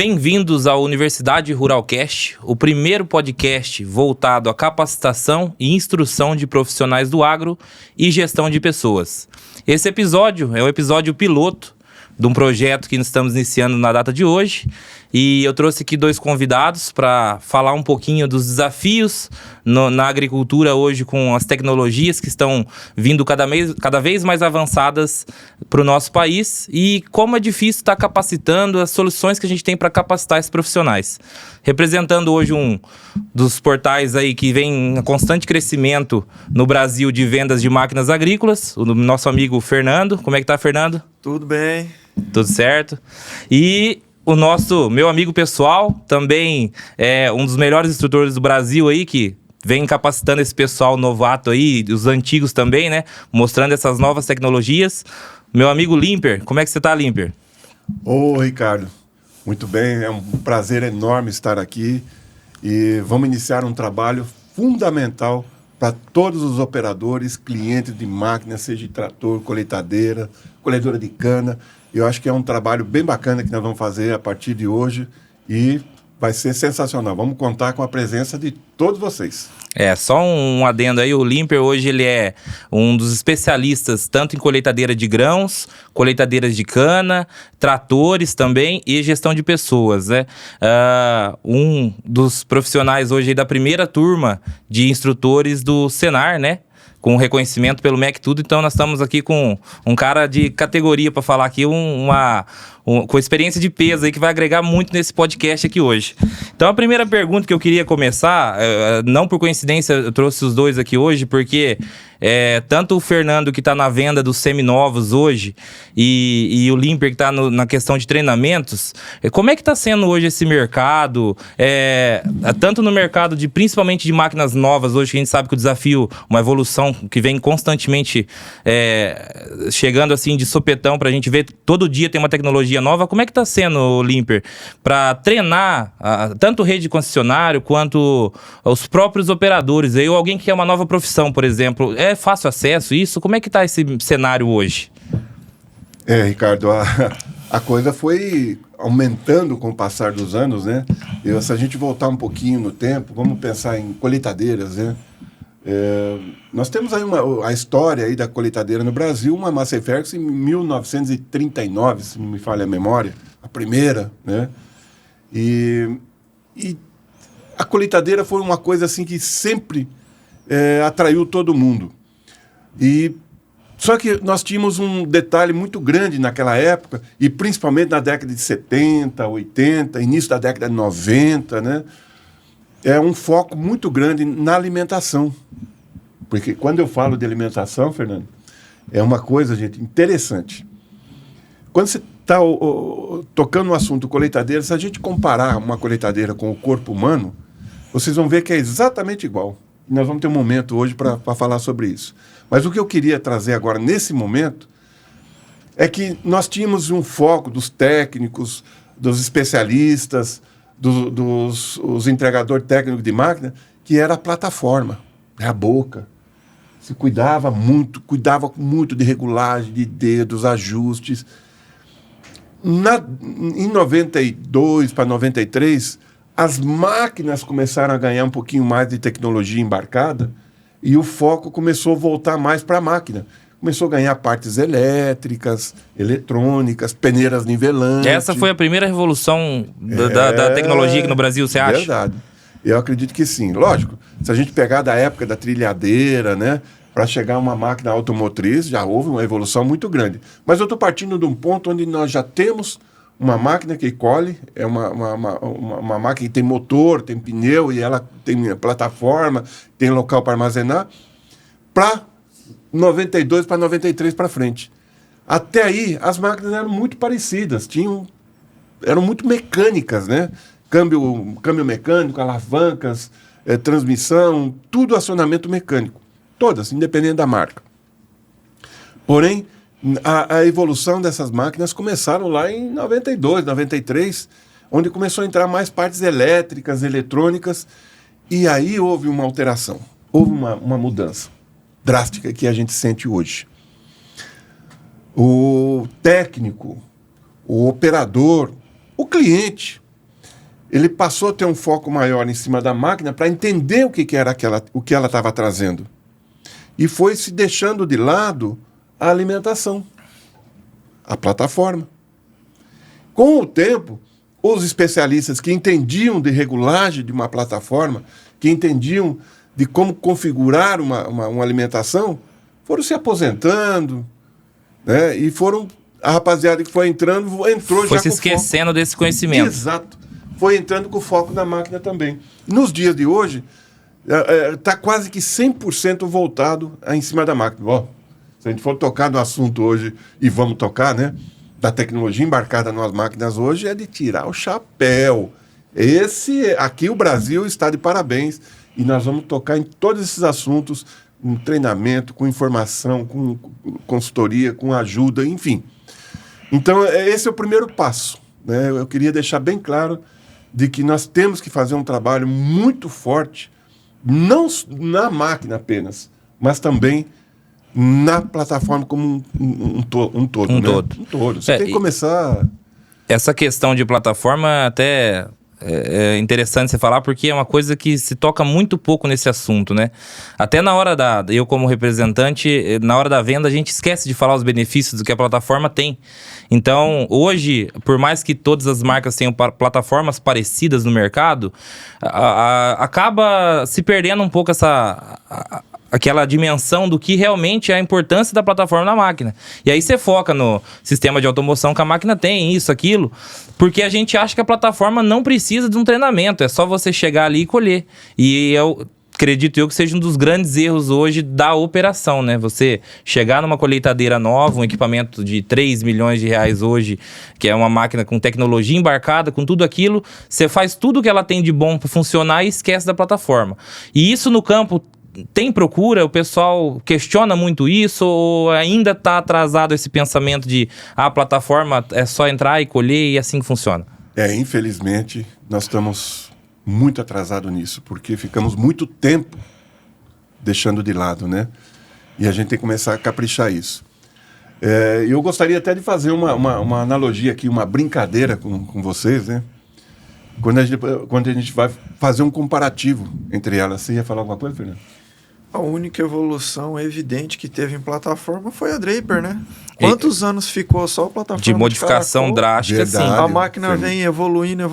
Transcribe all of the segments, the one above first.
Bem-vindos ao Universidade Ruralcast, o primeiro podcast voltado à capacitação e instrução de profissionais do agro e gestão de pessoas. Esse episódio é o episódio piloto de um projeto que estamos iniciando na data de hoje, e eu trouxe aqui dois convidados para falar um pouquinho dos desafios na agricultura hoje com as tecnologias que estão vindo cada vez mais avançadas para o nosso país e como é difícil estar capacitando as soluções que a gente tem para capacitar esses profissionais. Representando hoje um dos portais aí que vem em constante crescimento no Brasil de vendas de máquinas agrícolas, o nosso amigo Fernando. Como é que tá, Fernando? Tudo bem. Tudo certo. E o meu amigo pessoal, também é um dos melhores instrutores do Brasil aí, que vem capacitando esse pessoal novato aí, os antigos também, né? Mostrando essas novas tecnologias. Meu amigo Limper, como é que você tá, Limper? Ô, Ricardo, muito bem, é um prazer enorme estar aqui e vamos iniciar um trabalho fundamental para todos os operadores, clientes de máquina, seja de trator, colheitadeira, colhedora de cana. Eu acho que é um trabalho bem bacana que nós vamos fazer a partir de hoje e vai ser sensacional. Vamos contar com a presença de todos vocês. Só um adendo aí, o Limper hoje ele é um dos especialistas tanto em colheitadeira de grãos, colheitadeiras de cana, tratores também e gestão de pessoas, né? Um dos profissionais hoje aí da primeira turma de instrutores do Senar, né? Com reconhecimento pelo MEC tudo, então nós estamos aqui com um cara de categoria para falar aqui, com experiência de peso aí que vai agregar muito nesse podcast aqui hoje. Então a primeira pergunta que eu queria começar, não por coincidência eu trouxe os dois aqui hoje, porque tanto o Fernando que está na venda dos seminovos hoje e o Limper que está na questão de treinamentos, como é que está sendo hoje esse mercado, tanto no mercado principalmente de máquinas novas hoje, que a gente sabe que o desafio, uma evolução que vem constantemente chegando assim de sopetão para a gente ver, todo dia tem uma tecnologia nova. Como é que está sendo, Limper, para treinar tanto rede de concessionário quanto os próprios operadores, ou alguém que quer uma nova profissão, por exemplo? É fácil acesso isso? Como é que está esse cenário hoje? Ricardo, a coisa foi aumentando com o passar dos anos, né? Se a gente voltar um pouquinho no tempo, vamos pensar em colheitadeiras, né? Nós temos aí a história aí da colheitadeira no Brasil, uma Massey Ferguson em 1939, se não me falha a memória, a primeira, né? E a colheitadeira foi uma coisa assim que sempre atraiu todo mundo. Só que nós tínhamos um detalhe muito grande naquela época, e principalmente na década de 70, 80, início da década de 90, né? Um foco muito grande na alimentação. Porque quando eu falo de alimentação, Fernando, é uma coisa, gente, interessante. Quando você está tocando no assunto colheitadeira, se a gente comparar uma colheitadeira com o corpo humano, vocês vão ver que é exatamente igual. E nós vamos ter um momento hoje para falar sobre isso. Mas o que eu queria trazer agora, nesse momento, é que nós tínhamos um foco dos técnicos, dos especialistas, dos entregadores técnicos de máquina, que era a plataforma, a boca. Se cuidava muito de regulagem, de dedos, ajustes. Em 92 para 93, as máquinas começaram a ganhar um pouquinho mais de tecnologia embarcada e o foco começou a voltar mais para a máquina. Começou a ganhar partes elétricas, eletrônicas, peneiras nivelantes. Essa foi a primeira revolução da tecnologia aqui no Brasil, você acha? Verdade. Eu acredito que sim. Lógico, se a gente pegar da época da trilhadeira, né, para chegar a uma máquina automotriz, já houve uma evolução muito grande. Mas eu estou partindo de um ponto onde nós já temos uma máquina que colhe, é uma máquina que tem motor, tem pneu, e ela tem plataforma, tem local para armazenar, para 92 para 93 para frente. Até aí, as máquinas eram muito parecidas, eram muito mecânicas, né? Câmbio mecânico, alavancas, transmissão, tudo acionamento mecânico. Todas, independente da marca. Porém, a evolução dessas máquinas começaram lá em 92, 93, onde começou a entrar mais partes elétricas, eletrônicas, e aí houve uma alteração, houve uma mudança drástica que a gente sente hoje. O técnico, o operador, o cliente, ele passou a ter um foco maior em cima da máquina para entender o que era o que ela estava trazendo. E foi se deixando de lado a alimentação, a plataforma. Com o tempo, os especialistas que entendiam de regulagem de uma plataforma, que entendiam de como configurar uma alimentação, foram se aposentando, né? E a rapaziada que foi entrou Foi já se com esquecendo desse conhecimento. Exato. Foi entrando com o foco na máquina também. Nos dias de hoje, está quase que 100% voltado em cima da máquina. Ó, se a gente for tocar no assunto hoje, e vamos tocar, né? Da tecnologia embarcada nas máquinas hoje, é de tirar o chapéu. Aqui o Brasil está de parabéns. E nós vamos tocar em todos esses assuntos, com treinamento, com informação, com consultoria, com ajuda, enfim. Então, esse é o primeiro passo, né? Eu queria deixar bem claro de que nós temos que fazer um trabalho muito forte, não na máquina apenas, mas também na plataforma como um todo. Um todo. Você tem que começar... Essa questão de plataforma até... É interessante você falar, porque é uma coisa que se toca muito pouco nesse assunto, né? Até na hora eu como representante, na hora da venda, a gente esquece de falar os benefícios do que a plataforma tem. Então, hoje, por mais que todas as marcas tenham plataformas parecidas no mercado, acaba se perdendo um pouco aquela dimensão do que realmente é a importância da plataforma na máquina. E aí você foca no sistema de automoção que a máquina tem, isso, aquilo, porque a gente acha que a plataforma não precisa de um treinamento, é só você chegar ali e colher. E eu acredito que seja um dos grandes erros hoje da operação, né? Você chegar numa colheitadeira nova, um equipamento de 3 milhões de reais hoje, que é uma máquina com tecnologia embarcada, com tudo aquilo, você faz tudo que ela tem de bom para funcionar e esquece da plataforma. E isso no campo tem procura? O pessoal questiona muito isso ou ainda está atrasado esse pensamento de a plataforma é só entrar e colher e assim que funciona? Infelizmente, nós estamos muito atrasados nisso, porque ficamos muito tempo deixando de lado, né? E a gente tem que começar a caprichar isso. Eu gostaria até de fazer uma analogia aqui, uma brincadeira com vocês, né? Quando a gente vai fazer um comparativo entre elas. Você ia falar alguma coisa, Fernando? A única evolução evidente que teve em plataforma foi a Draper, né? Quantos anos ficou só a plataforma de modificação drástica, sim. A máquina vem evoluindo,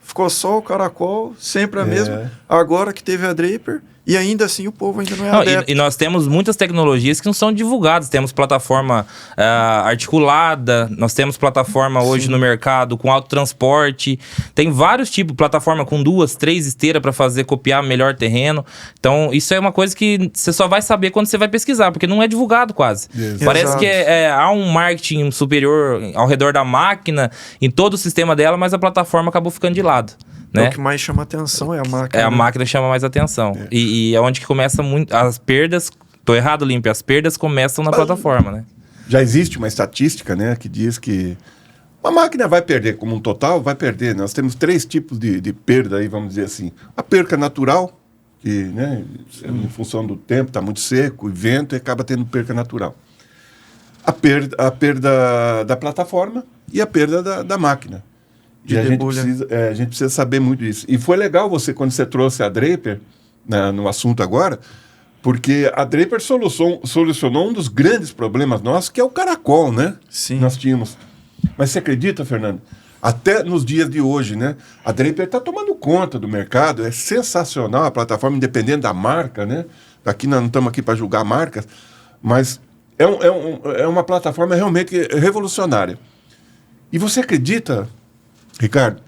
ficou só o caracol, sempre a mesma. Agora que teve a Draper, e ainda assim o povo ainda não é adepto. E nós temos muitas tecnologias que não são divulgadas. Temos plataforma articulada, nós temos plataforma hoje no mercado com autotransporte. Tem vários tipos, plataforma com 2, 3 esteiras para fazer copiar melhor terreno. Então, isso é uma coisa que você só vai saber quando você vai pesquisar, porque não é divulgado quase. Exato. Parece que há um marketing superior ao redor da máquina, em todo o sistema dela, mas a plataforma acabou ficando de lado. Né? O que mais chama atenção é a máquina. A máquina chama mais atenção. E é onde que começa muito... As perdas... Tô errado, Límpia. As perdas começam na plataforma, né? Já existe uma estatística, né? Que diz que uma máquina vai perder, como um total, vai perder. Nós temos 3 tipos de perda aí, vamos dizer assim. A perca natural, que, né, em função do tempo, está muito seco, e vento, e acaba tendo perca natural. A perda da plataforma e a perda da máquina. E a gente precisa saber muito disso. E foi legal quando você trouxe a Draper no assunto agora, porque a Draper solucionou um dos grandes problemas nossos, que é o caracol, né? Sim. Nós tínhamos. Mas você acredita, Fernando? Até nos dias de hoje, né? A Draper está tomando conta do mercado, é sensacional a plataforma, independente da marca, né? Aqui nós não estamos aqui para julgar marcas, mas é uma plataforma realmente revolucionária. E você acredita, Ricardo,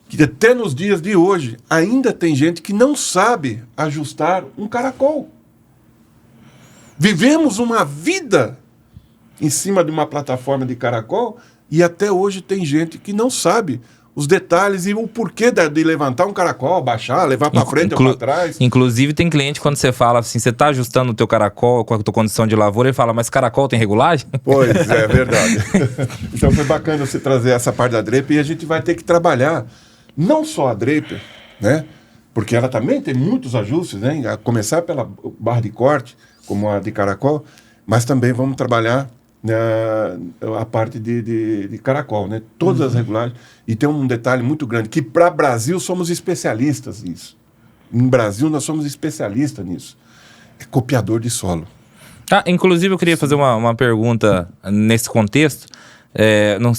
que até nos dias de hoje ainda tem gente que não sabe ajustar um caracol? Vivemos uma vida em cima de uma plataforma de caracol e até hoje tem gente que não sabe os detalhes e o porquê de levantar um caracol, baixar, levar para frente ou para trás. Inclusive tem cliente, quando você fala assim, você está ajustando o teu caracol com a tua condição de lavoura, ele fala, mas caracol tem regulagem? Pois, é verdade. Então foi bacana você trazer essa parte da Draper e a gente vai ter que trabalhar não só a Draper, né? Porque ela também tem muitos ajustes, né? A começar pela barra de corte, como a de caracol, mas também vamos trabalhar a parte de caracol, né? Todas as regulagens. E tem um detalhe muito grande, que para o Brasil somos especialistas nisso. No Brasil nós somos especialistas nisso. É copiador de solo. Inclusive eu queria fazer uma pergunta nesse contexto.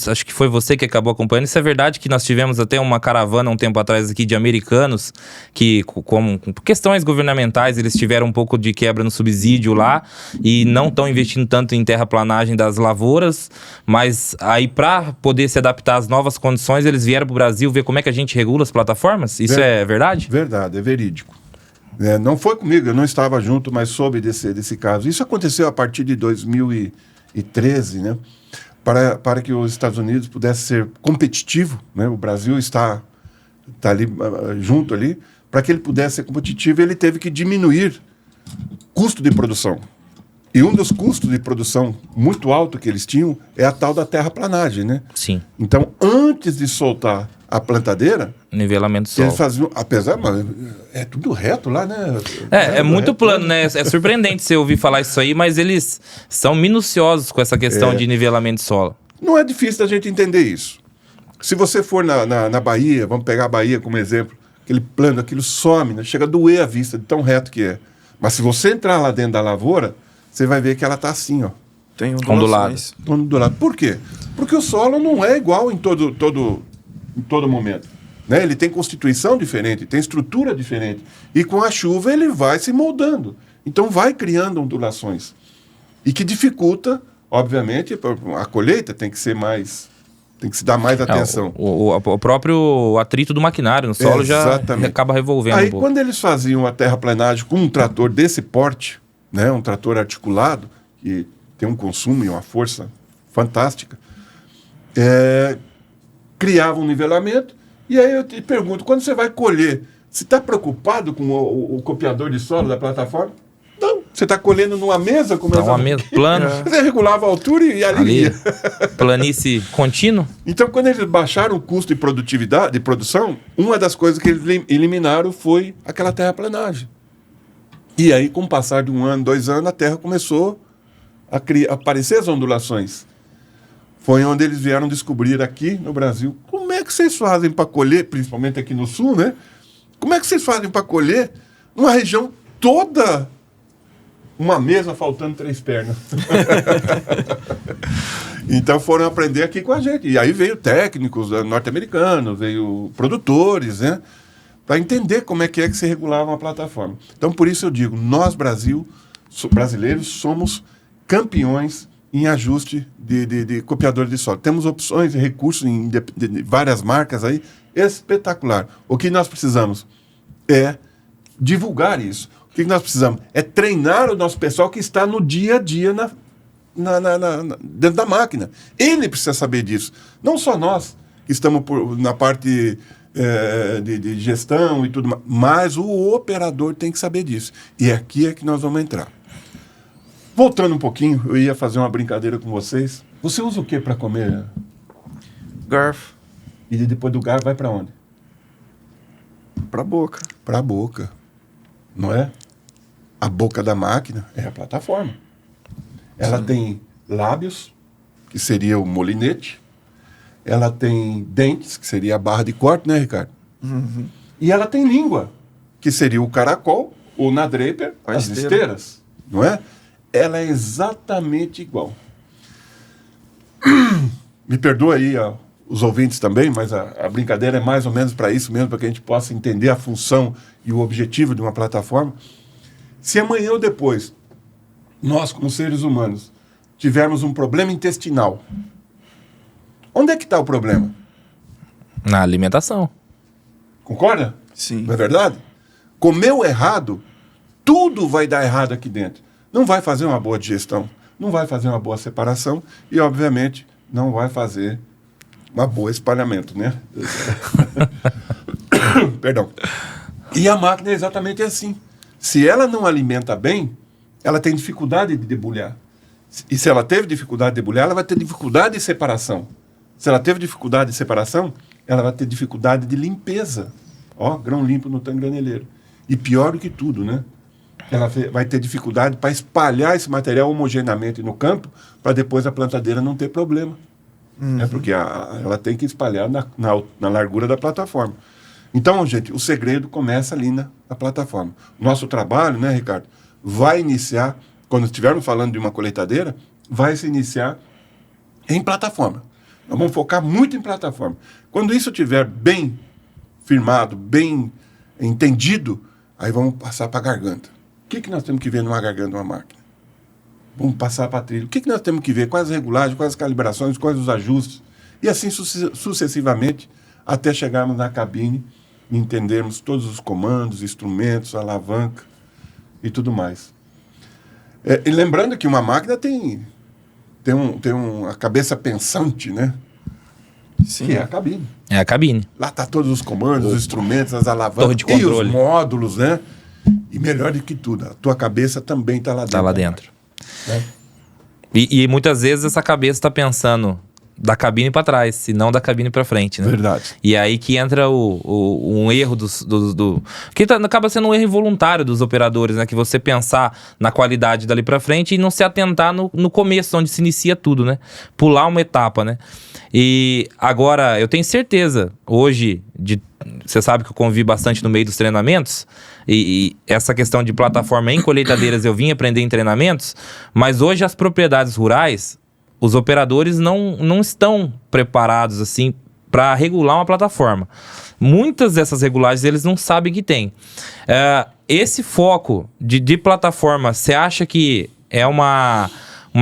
Acho que foi você que acabou acompanhando. Isso é verdade que nós tivemos até uma caravana um tempo atrás aqui de americanos que, com questões governamentais, eles tiveram um pouco de quebra no subsídio lá e não estão investindo tanto em terraplanagem das lavouras, mas aí para poder se adaptar às novas condições, eles vieram para o Brasil ver como é que a gente regula as plataformas? Isso é verdade? Verdade, é verídico. Não foi comigo, eu não estava junto, mas soube desse caso. Isso aconteceu a partir de 2013, né? Para que os Estados Unidos pudessem ser competitivo, né? O Brasil está ali junto ali, para que ele pudesse ser competitivo, ele teve que diminuir custo de produção. E um dos custos de produção muito alto que eles tinham é a tal da terraplanagem, né? Sim. Então, antes de soltar a plantadeira, nivelamento solo. Eles faziam, apesar, mas é tudo reto lá, né? É muito plano, né? É surpreendente você ouvir falar isso aí, mas eles são minuciosos com essa questão de nivelamento de solo. Não é difícil da gente entender isso. Se você for na Bahia, vamos pegar a Bahia como exemplo, aquele plano, aquilo some, né? Chega a doer a vista de tão reto que é. Mas se você entrar lá dentro da lavoura, você vai ver que ela está assim, ó. Tem ondulações. Ondulado. Por quê? Porque o solo não é igual em todo momento. Né? Ele tem constituição diferente, tem estrutura diferente. E com a chuva ele vai se moldando. Então vai criando ondulações. E que dificulta, obviamente, a colheita tem que ser mais... Tem que se dar mais atenção. O próprio atrito do maquinário no solo já acaba revolvendo Aí, um pouco. quando eles faziam a terraplanagem com um trator desse porte, né, um trator articulado, que tem um consumo e uma força fantástica, criava um nivelamento. E aí eu te pergunto, quando você vai colher, você está preocupado com o copiador de solo da plataforma? Não, você está colhendo numa mesa como uma mesa plano. Você regulava a altura e ali ia. Planície contínuo. Então, quando eles baixaram o custo de produtividade, de produção, uma das coisas que eles eliminaram foi aquela terraplanagem. E aí, com o passar de 1 ano, 2 anos, a terra começou a aparecer as ondulações. Foi onde eles vieram descobrir aqui no Brasil como é que vocês fazem para colher, principalmente aqui no sul, né? Como é que vocês fazem para colher uma região toda, uma mesa faltando 3 pernas? Então foram aprender aqui com a gente. E aí veio técnicos norte-americanos, veio produtores, né? Para entender como é que se regulava uma plataforma. Então, por isso eu digo, nós, brasileiros, somos campeões em ajuste de copiador de solo. Temos opções e recursos de várias marcas aí, espetacular. O que nós precisamos é divulgar isso. O que nós precisamos é treinar o nosso pessoal que está no dia a dia dentro da máquina. Ele precisa saber disso. Não só nós, que estamos na parte de gestão e tudo mais, mas o operador tem que saber disso. E aqui é que nós vamos entrar. Voltando um pouquinho, eu ia fazer uma brincadeira com vocês. Você usa o que para comer? Garfo. E depois do garfo vai para onde? Para a boca. Para a boca. Não é? A boca da máquina é a plataforma. Ela tem lábios, que seria o molinete. Ela tem dentes, que seria a barra de corte, né, Ricardo? Uhum. E ela tem língua, que seria o caracol, ou na draper, as esteiras. Não é? Ela é exatamente igual. Me perdoa aí os ouvintes também, mas a brincadeira é mais ou menos para isso mesmo, para que a gente possa entender a função e o objetivo de uma plataforma. Se amanhã ou depois, nós, como seres humanos, tivermos um problema intestinal, onde é que está o problema? Na alimentação. Concorda? Sim. Não é verdade? Comeu errado, tudo vai dar errado aqui dentro. Não vai fazer uma boa digestão, não vai fazer uma boa separação e, obviamente, não vai fazer uma boa espalhamento, né? Perdão. E a máquina é exatamente assim. Se ela não alimenta bem, ela tem dificuldade de debulhar. E se ela teve dificuldade de debulhar, ela vai ter dificuldade de separação. Se ela teve dificuldade de separação, ela vai ter dificuldade de limpeza. Ó, grão limpo no tanque graneleiro. E pior do que tudo, né? ela vai ter dificuldade para espalhar esse material homogeneamente no campo, para depois a plantadeira não ter problema. Porque ela tem que espalhar na largura da plataforma. Então, gente, o segredo começa ali na plataforma. Nosso trabalho, né, Ricardo, vai iniciar, quando estivermos falando de uma colheitadeira, vai se iniciar em plataforma. Nós vamos focar muito em plataforma. Quando isso estiver bem firmado, bem entendido, aí vamos passar para a garganta. O que nós temos que ver numa garganta de uma máquina? Vamos passar para a trilha. O que nós temos que ver? Quais as regulagens, quais as calibrações, quais os ajustes? E assim sucessivamente, até chegarmos na cabine e entendermos todos os comandos, instrumentos, alavanca e tudo mais. E lembrando que uma máquina tem a cabeça pensante, né? Sim. Que é a cabine. É a cabine. Lá tá todos os comandos, os instrumentos, as alavancas Torre de controle. e os módulos, né? E melhor do que tudo, a tua cabeça também tá lá dentro. Tá lá dentro. Né? E muitas vezes essa cabeça tá pensando da cabine para trás, e não da cabine para frente, né? Verdade. E aí que entra um erro que acaba sendo um erro involuntário dos operadores, né? Que você pensar na qualidade dali para frente e não se atentar no começo, onde se inicia tudo, né? Pular uma etapa, né? E agora, eu tenho certeza, hoje, você sabe que eu convivi bastante no meio dos treinamentos, e essa questão de plataforma em colheitadeiras eu vim aprender em treinamentos, mas hoje as propriedades rurais, os operadores não estão preparados assim para regular uma plataforma. Muitas dessas regulagens eles não sabem que tem. Esse foco de plataforma, você acha que é uma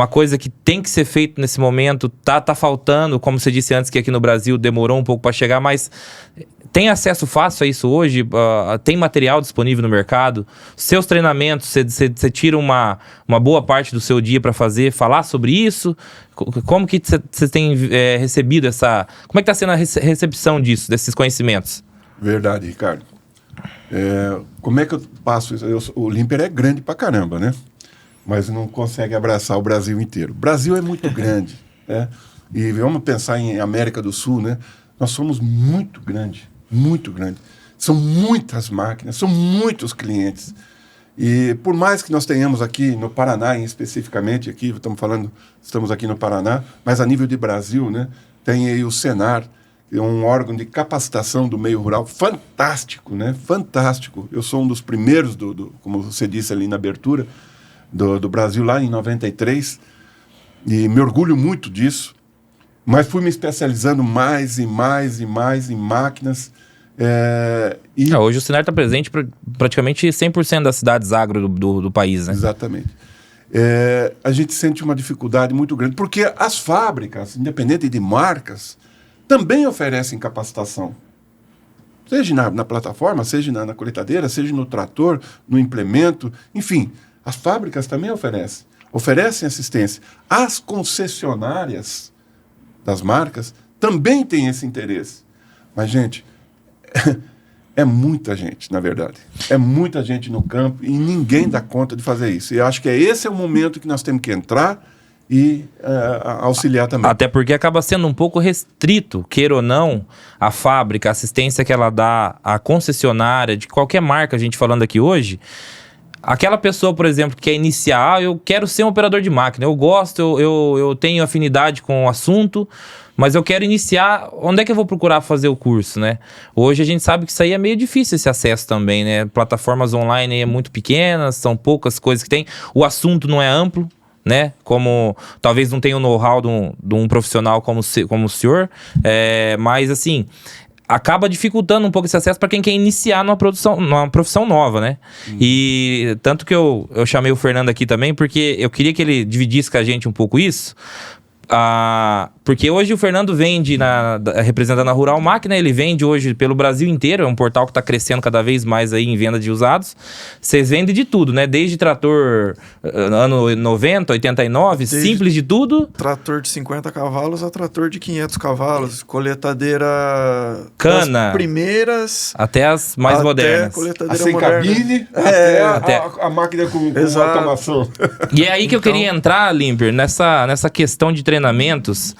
coisa que tem que ser feito nesse momento? Tá faltando, como você disse antes, que aqui no Brasil demorou um pouco para chegar, mas tem acesso fácil a isso hoje? Tem material disponível no mercado? Seus treinamentos, você tira uma boa parte do seu dia para falar sobre isso? Como que você tem recebido essa... Como é que está sendo a recepção disso, desses conhecimentos? Verdade, Ricardo. Como é que eu passo isso? O Limper é grande pra caramba, né? Mas não consegue abraçar o Brasil inteiro. O Brasil é muito grande, né? E vamos pensar em América do Sul, né? Nós somos muito grande. Muito grande. São muitas máquinas, são muitos clientes. E por mais que nós tenhamos aqui no Paraná, especificamente, aqui, estamos aqui no Paraná, mas a nível de Brasil, né, tem aí o Senar, que é um órgão de capacitação do meio rural fantástico, né? Fantástico. Eu sou um dos primeiros, como você disse ali na abertura, do Brasil lá em 93, e me orgulho muito disso. Mas fui me especializando mais e mais e mais em máquinas. Hoje o Senar está presente para praticamente 100% das cidades agro do país, né? Exatamente. A gente sente uma dificuldade muito grande, porque as fábricas, independente de marcas, também oferecem capacitação. Seja na plataforma, seja na colheitadeira, seja no trator, no implemento, enfim, as fábricas também oferecem assistência. As concessionárias das marcas também têm esse interesse. Mas, gente, é muita gente, na verdade. É muita gente no campo e ninguém dá conta de fazer isso. E eu acho que esse é o momento que nós temos que entrar e auxiliar também. Até porque acaba sendo um pouco restrito, queira ou não, a fábrica, a assistência que ela dá, a concessionária, de qualquer marca, a gente falando aqui hoje. Aquela pessoa, por exemplo, que quer iniciar, eu quero ser um operador de máquina, eu gosto, eu tenho afinidade com o assunto, mas eu quero iniciar, onde é que eu vou procurar fazer o curso, né? Hoje a gente sabe que isso aí é meio difícil, esse acesso também, né? Plataformas online aí é muito pequenas, são poucas coisas que tem, o assunto não é amplo, né? Como talvez não tenha o know-how de um profissional como o senhor, mas assim... acaba dificultando um pouco esse acesso para quem quer iniciar numa profissão nova, né? E tanto que eu chamei o Fernando aqui também, porque eu queria que ele dividisse com a gente um pouco isso. Porque hoje o Fernando vende, representando a Rural Máquina, ele vende hoje pelo Brasil inteiro, é um portal que está crescendo cada vez mais aí em venda de usados. Vocês vendem de tudo, né? Desde trator ano 90, 89, simples de tudo. Trator de 50 cavalos a trator de 500 cavalos, colheitadeira cana, das primeiras até as mais modernas. A sem cabine, até a máquina com automação. E é aí que eu queria entrar, Limper, nessa questão de treinamentos.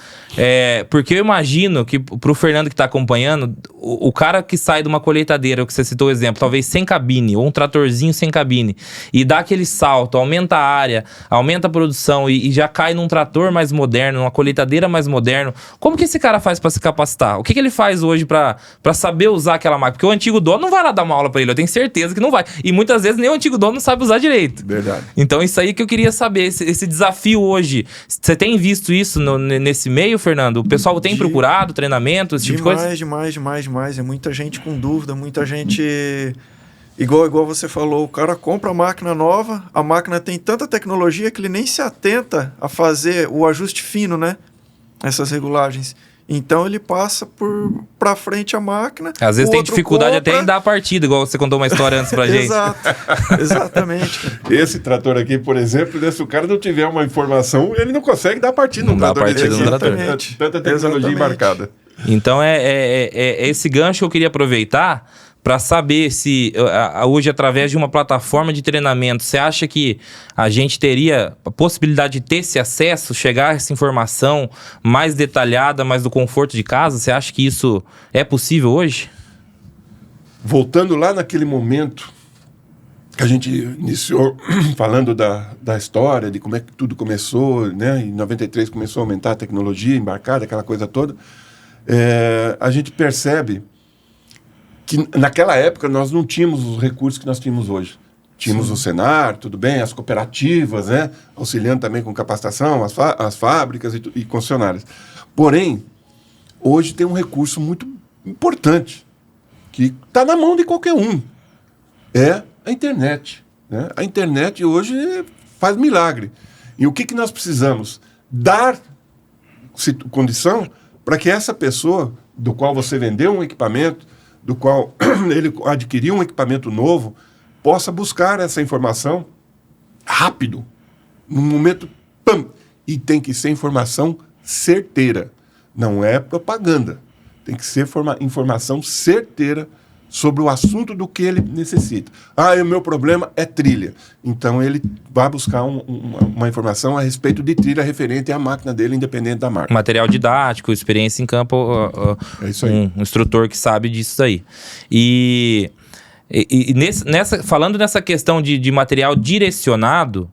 Porque eu imagino que pro Fernando que tá acompanhando, o cara que sai de uma colheitadeira, o que você citou o exemplo, talvez sem cabine, ou um tratorzinho sem cabine, e dá aquele salto, aumenta a área, aumenta a produção e já cai num trator mais moderno, numa colheitadeira mais moderno, como que esse cara faz para se capacitar? O que ele faz hoje para saber usar aquela máquina? Porque o antigo dono não vai lá dar uma aula para ele, eu tenho certeza que não vai. E muitas vezes nem o antigo dono não sabe usar direito. Verdade. Então isso aí que eu queria saber, esse desafio hoje. Você tem visto isso nesse meio, Fernando? O pessoal tem procurado treinamento, esse tipo de coisa? Demais. É muita gente com dúvida, muita gente... Igual você falou, o cara compra a máquina nova, a máquina tem tanta tecnologia que ele nem se atenta a fazer o ajuste fino, né? Essas regulagens. Então ele passa pra frente a máquina. Às vezes tem dificuldade até em dar a partida, igual você contou uma história antes pra gente. Exato, exatamente. Esse trator aqui, por exemplo, se o cara não tiver uma informação, ele não consegue dar partida no trator. Tanta tecnologia embarcada. Então esse gancho que eu queria aproveitar para saber se hoje, através de uma plataforma de treinamento, você acha que a gente teria a possibilidade de ter esse acesso, chegar a essa informação mais detalhada, mais do conforto de casa? Você acha que isso é possível hoje? Voltando lá naquele momento que a gente iniciou falando da história, de como é que tudo começou, né? Em 93 começou a aumentar a tecnologia embarcada, aquela coisa toda. A gente percebe que naquela época nós não tínhamos os recursos que nós tínhamos hoje. Tínhamos o Senar, tudo bem, as cooperativas, né, auxiliando também com capacitação, as fábricas e concessionárias. Porém, hoje tem um recurso muito importante, que está na mão de qualquer um. É a internet. Né? A internet hoje faz milagre. E o que nós precisamos? Dar condição para que essa pessoa, do qual você vendeu um equipamento, do qual ele adquiriu um equipamento novo, possa buscar essa informação rápido, num momento, pam, e tem que ser informação certeira, não é propaganda, tem que ser informação certeira sobre o assunto do que ele necessita. O meu problema é trilha. Então ele vai buscar uma informação a respeito de trilha referente à máquina dele, independente da marca. Material didático, experiência em campo, é isso aí. Um instrutor que sabe disso aí. E falando nessa questão de material direcionado,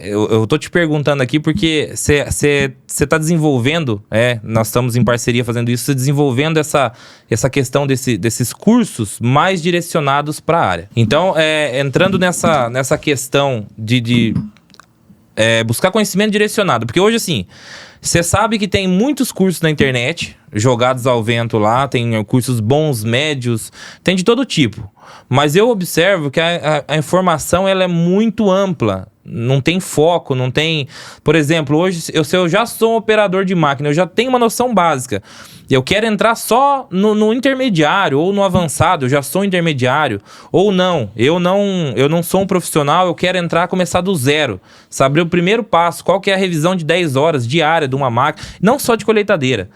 eu tô te perguntando aqui porque você está desenvolvendo, nós estamos em parceria fazendo isso, desenvolvendo essa questão desses cursos mais direcionados para a área. Então, entrando nessa questão de buscar conhecimento direcionado, porque hoje, assim, você sabe que tem muitos cursos na internet, jogados ao vento lá, tem cursos bons, médios, tem de todo tipo. Mas eu observo que a informação ela é muito ampla, não tem foco, não tem... Por exemplo, hoje, se eu já sou um operador de máquina, eu já tenho uma noção básica, eu quero entrar só no intermediário ou no avançado, eu já sou intermediário, ou não, eu não sou um profissional, eu quero começar do zero, saber o primeiro passo, qual que é a revisão de 10 horas diária de uma máquina, não só de colheitadeira.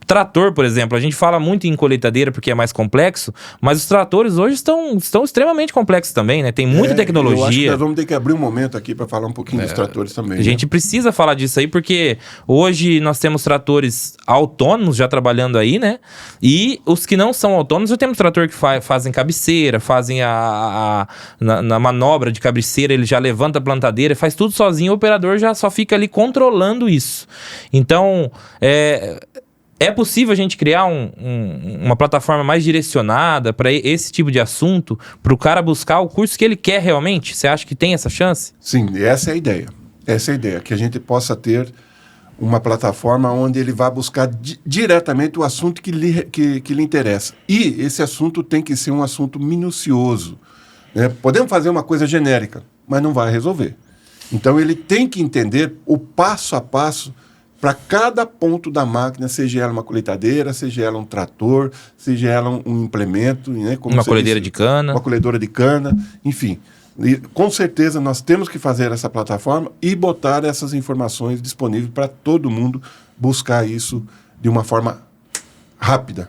Trator, por exemplo, a gente fala muito em colheitadeira porque é mais complexo, mas os tratores hoje estão extremamente complexos também, né? Tem muita tecnologia. Eu acho que nós vamos ter que abrir um momento aqui para falar um pouquinho dos tratores também. A gente precisa falar disso aí porque hoje nós temos tratores autônomos já trabalhando aí, né? E os que não são autônomos, já temos trator que fazem cabeceira, fazem na manobra de cabeceira, ele já levanta a plantadeira, faz tudo sozinho, o operador já só fica ali controlando isso. Então, é possível a gente criar uma plataforma mais direcionada para esse tipo de assunto, para o cara buscar o curso que ele quer realmente? Você acha que tem essa chance? Sim, essa é a ideia. Essa é a ideia, que a gente possa ter uma plataforma onde ele vá buscar diretamente o assunto que lhe interessa. E esse assunto tem que ser um assunto minucioso. Né? Podemos fazer uma coisa genérica, mas não vai resolver. Então ele tem que entender o passo a passo para cada ponto da máquina, seja ela uma colheitadeira, seja ela um trator, seja ela um implemento, né, como uma colhedeira de cana. Uma colhedora de cana, enfim. E, com certeza nós temos que fazer essa plataforma e botar essas informações disponíveis para todo mundo buscar isso de uma forma rápida.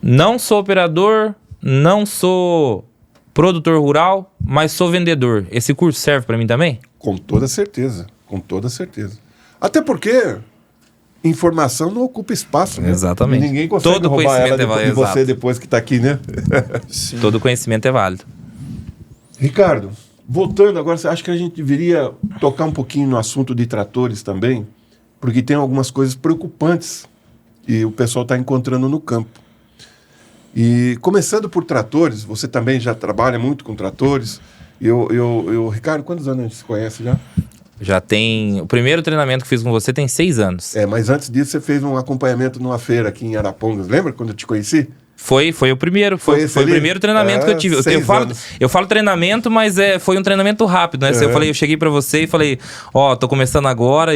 Não sou operador, não sou produtor rural, mas sou vendedor. Esse curso serve para mim também? Com toda certeza, com toda certeza. Até porque informação não ocupa espaço, né? Exatamente. E ninguém consegue Todo roubar ela conhecimento é válido, de você exato. depois que está aqui, né? Sim. Todo conhecimento é válido. Ricardo, voltando agora, acho que a gente deveria tocar um pouquinho no assunto de tratores também, porque tem algumas coisas preocupantes e o pessoal está encontrando no campo. E começando por tratores, você também já trabalha muito com tratores. Ricardo, quantos anos a gente se conhece já? Já tem... O primeiro treinamento que fiz com você tem 6 anos. Mas antes disso você fez um acompanhamento numa feira aqui em Arapongas. Lembra quando eu te conheci? Foi o primeiro. Foi o primeiro treinamento que eu tive. Eu falo treinamento, mas foi um treinamento rápido, né? Eu cheguei pra você e falei, tô começando agora,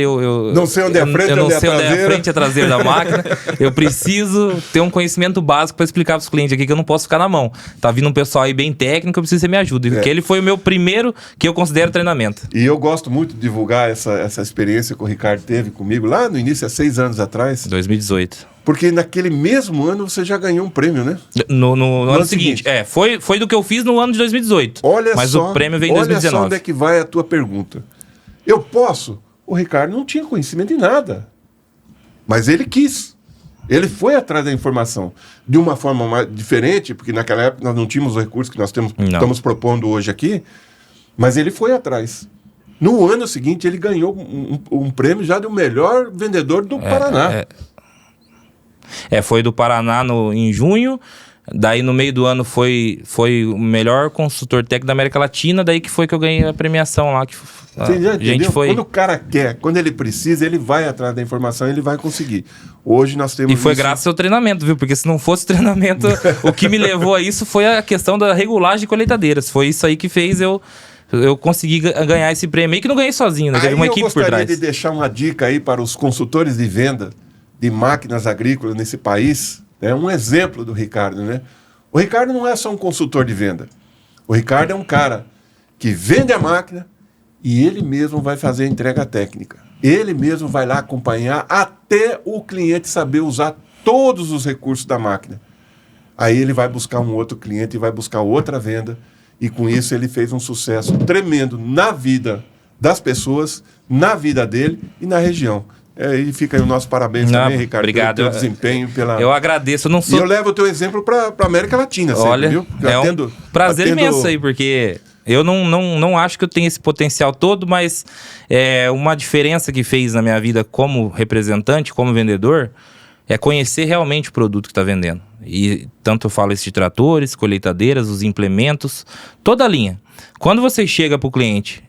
não sei onde é a frente, eu não sei onde é a frente e a traseira da máquina. Eu preciso ter um conhecimento básico pra explicar pros clientes aqui, que eu não posso ficar na mão. Tá vindo um pessoal aí bem técnico, eu preciso que você me ajude. Porque ele foi o meu primeiro que eu considero treinamento. E eu gosto muito de divulgar essa experiência que o Ricardo teve comigo lá no início, há 6 anos atrás. 2018. Porque naquele mesmo ano você já ganhou um prêmio, né? No ano seguinte. Foi do que eu fiz no ano de 2018. Mas o prêmio veio em 2019. Olha só onde é que vai a tua pergunta. Eu posso? O Ricardo não tinha conhecimento em nada. Mas ele quis. Ele foi atrás da informação. De uma forma mais diferente, porque naquela época nós não tínhamos os recursos que nós estamos propondo hoje aqui. Mas ele foi atrás. No ano seguinte, ele ganhou um prêmio já do melhor vendedor do Paraná. Foi do Paraná em junho. Daí no meio do ano foi o melhor consultor técnico da América Latina. Daí que foi que eu ganhei a premiação lá. Entendeu? Quando o cara quer, quando ele precisa, ele vai atrás da informação e ele vai conseguir. Hoje nós temos... E foi graças ao treinamento, viu? Porque se não fosse o treinamento, o que me levou a isso foi a questão da regulagem de colheitadeiras. Foi isso aí que fez eu consegui ganhar esse prêmio. E que não ganhei sozinho, né? Teve uma equipe por trás. Eu gostaria de deixar uma dica aí para os consultores de venda de máquinas agrícolas nesse país. É um exemplo do Ricardo, né? O Ricardo não é só um consultor de venda. O Ricardo é um cara que vende a máquina e ele mesmo vai fazer a entrega técnica. Ele mesmo vai lá acompanhar até o cliente saber usar todos os recursos da máquina. Aí ele vai buscar um outro cliente e vai buscar outra venda. E com isso ele fez um sucesso tremendo na vida das pessoas, na vida dele e na região. E fica aí o nosso parabéns também, Ricardo, obrigado. pelo teu desempenho. Eu agradeço. E eu levo o teu exemplo para a América Latina, Olha, sempre, viu? Um prazer imenso aí, porque eu não acho que eu tenho esse potencial todo, mas uma diferença que fez na minha vida como representante, como vendedor, é conhecer realmente o produto que está vendendo. E tanto eu falo isso de tratores, colheitadeiras, os implementos, toda a linha. Quando você chega para o cliente...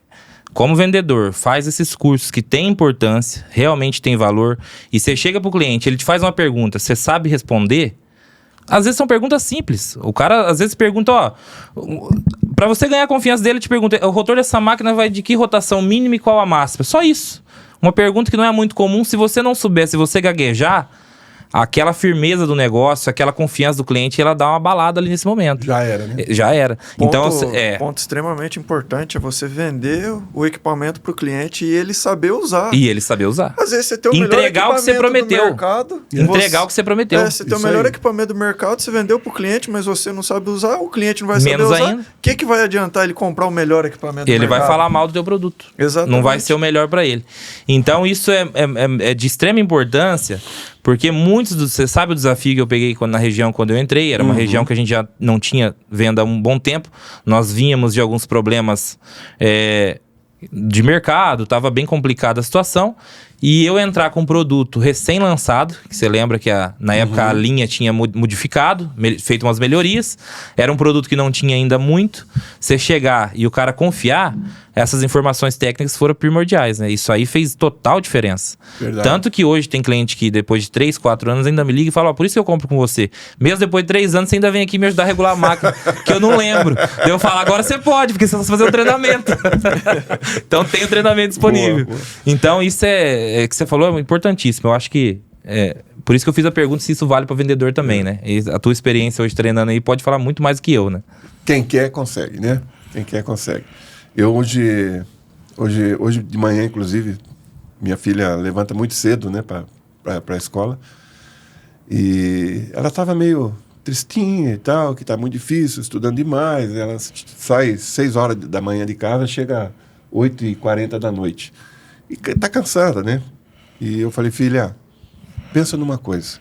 Como vendedor, faz esses cursos que têm importância, realmente tem valor, e você chega pro cliente, ele te faz uma pergunta, você sabe responder? Às vezes são perguntas simples. O cara, às vezes, pergunta, para você ganhar a confiança dele, te pergunta, o rotor dessa máquina vai de que rotação mínima e qual a máxima? Só isso. Uma pergunta que não é muito comum. Se você não souber, se você gaguejar, aquela firmeza do negócio, aquela confiança do cliente, ela dá uma balada ali nesse momento. Já era, né? Já era. Ponto extremamente importante é você vender o equipamento para o cliente e ele saber usar. Às vezes você tem o melhor entregar o que você prometeu. Do mercado. Entregar o que você prometeu. Você tem o melhor equipamento do mercado, você vendeu para o cliente, mas você não sabe usar, o cliente não vai saber Menos usar. ainda. O que vai adiantar ele comprar o melhor equipamento do mercado? Ele vai falar mal do teu produto. Exatamente. Não vai ser o melhor para ele. Então isso é de extrema importância, porque você sabe o desafio que eu peguei na região quando eu entrei, era uma região que a gente já não tinha venda há um bom tempo, nós vínhamos de alguns problemas de mercado, estava bem complicada a situação, e eu entrar com um produto recém-lançado, que você lembra que na época a linha tinha modificado, feito umas melhorias, era um produto que não tinha ainda muito, você chegar e o cara confiar, essas informações técnicas foram primordiais, né? Isso aí fez total diferença. Verdade. Tanto que hoje tem cliente que depois de 3, 4 anos ainda me liga e fala, por isso que eu compro com você. Mesmo depois de 3 anos, você ainda vem aqui me ajudar a regular a máquina, que eu não lembro. Daí eu falo, agora você pode, porque você vai fazer um treinamento. Então tem o treinamento disponível. Boa. Então isso que você falou é importantíssimo. Eu acho que por isso que eu fiz a pergunta se isso vale para vendedor também, né? E a tua experiência hoje treinando aí pode falar muito mais do que eu, né? Quem quer, consegue, né? Quem quer, consegue. Eu hoje de manhã, inclusive, minha filha levanta muito cedo, né, para a escola. E ela estava meio tristinha e tal, que está muito difícil, estudando demais. Ela sai 6 horas da manhã de casa, chega 8h40 da noite. E está cansada, né? E eu falei, filha, pensa numa coisa.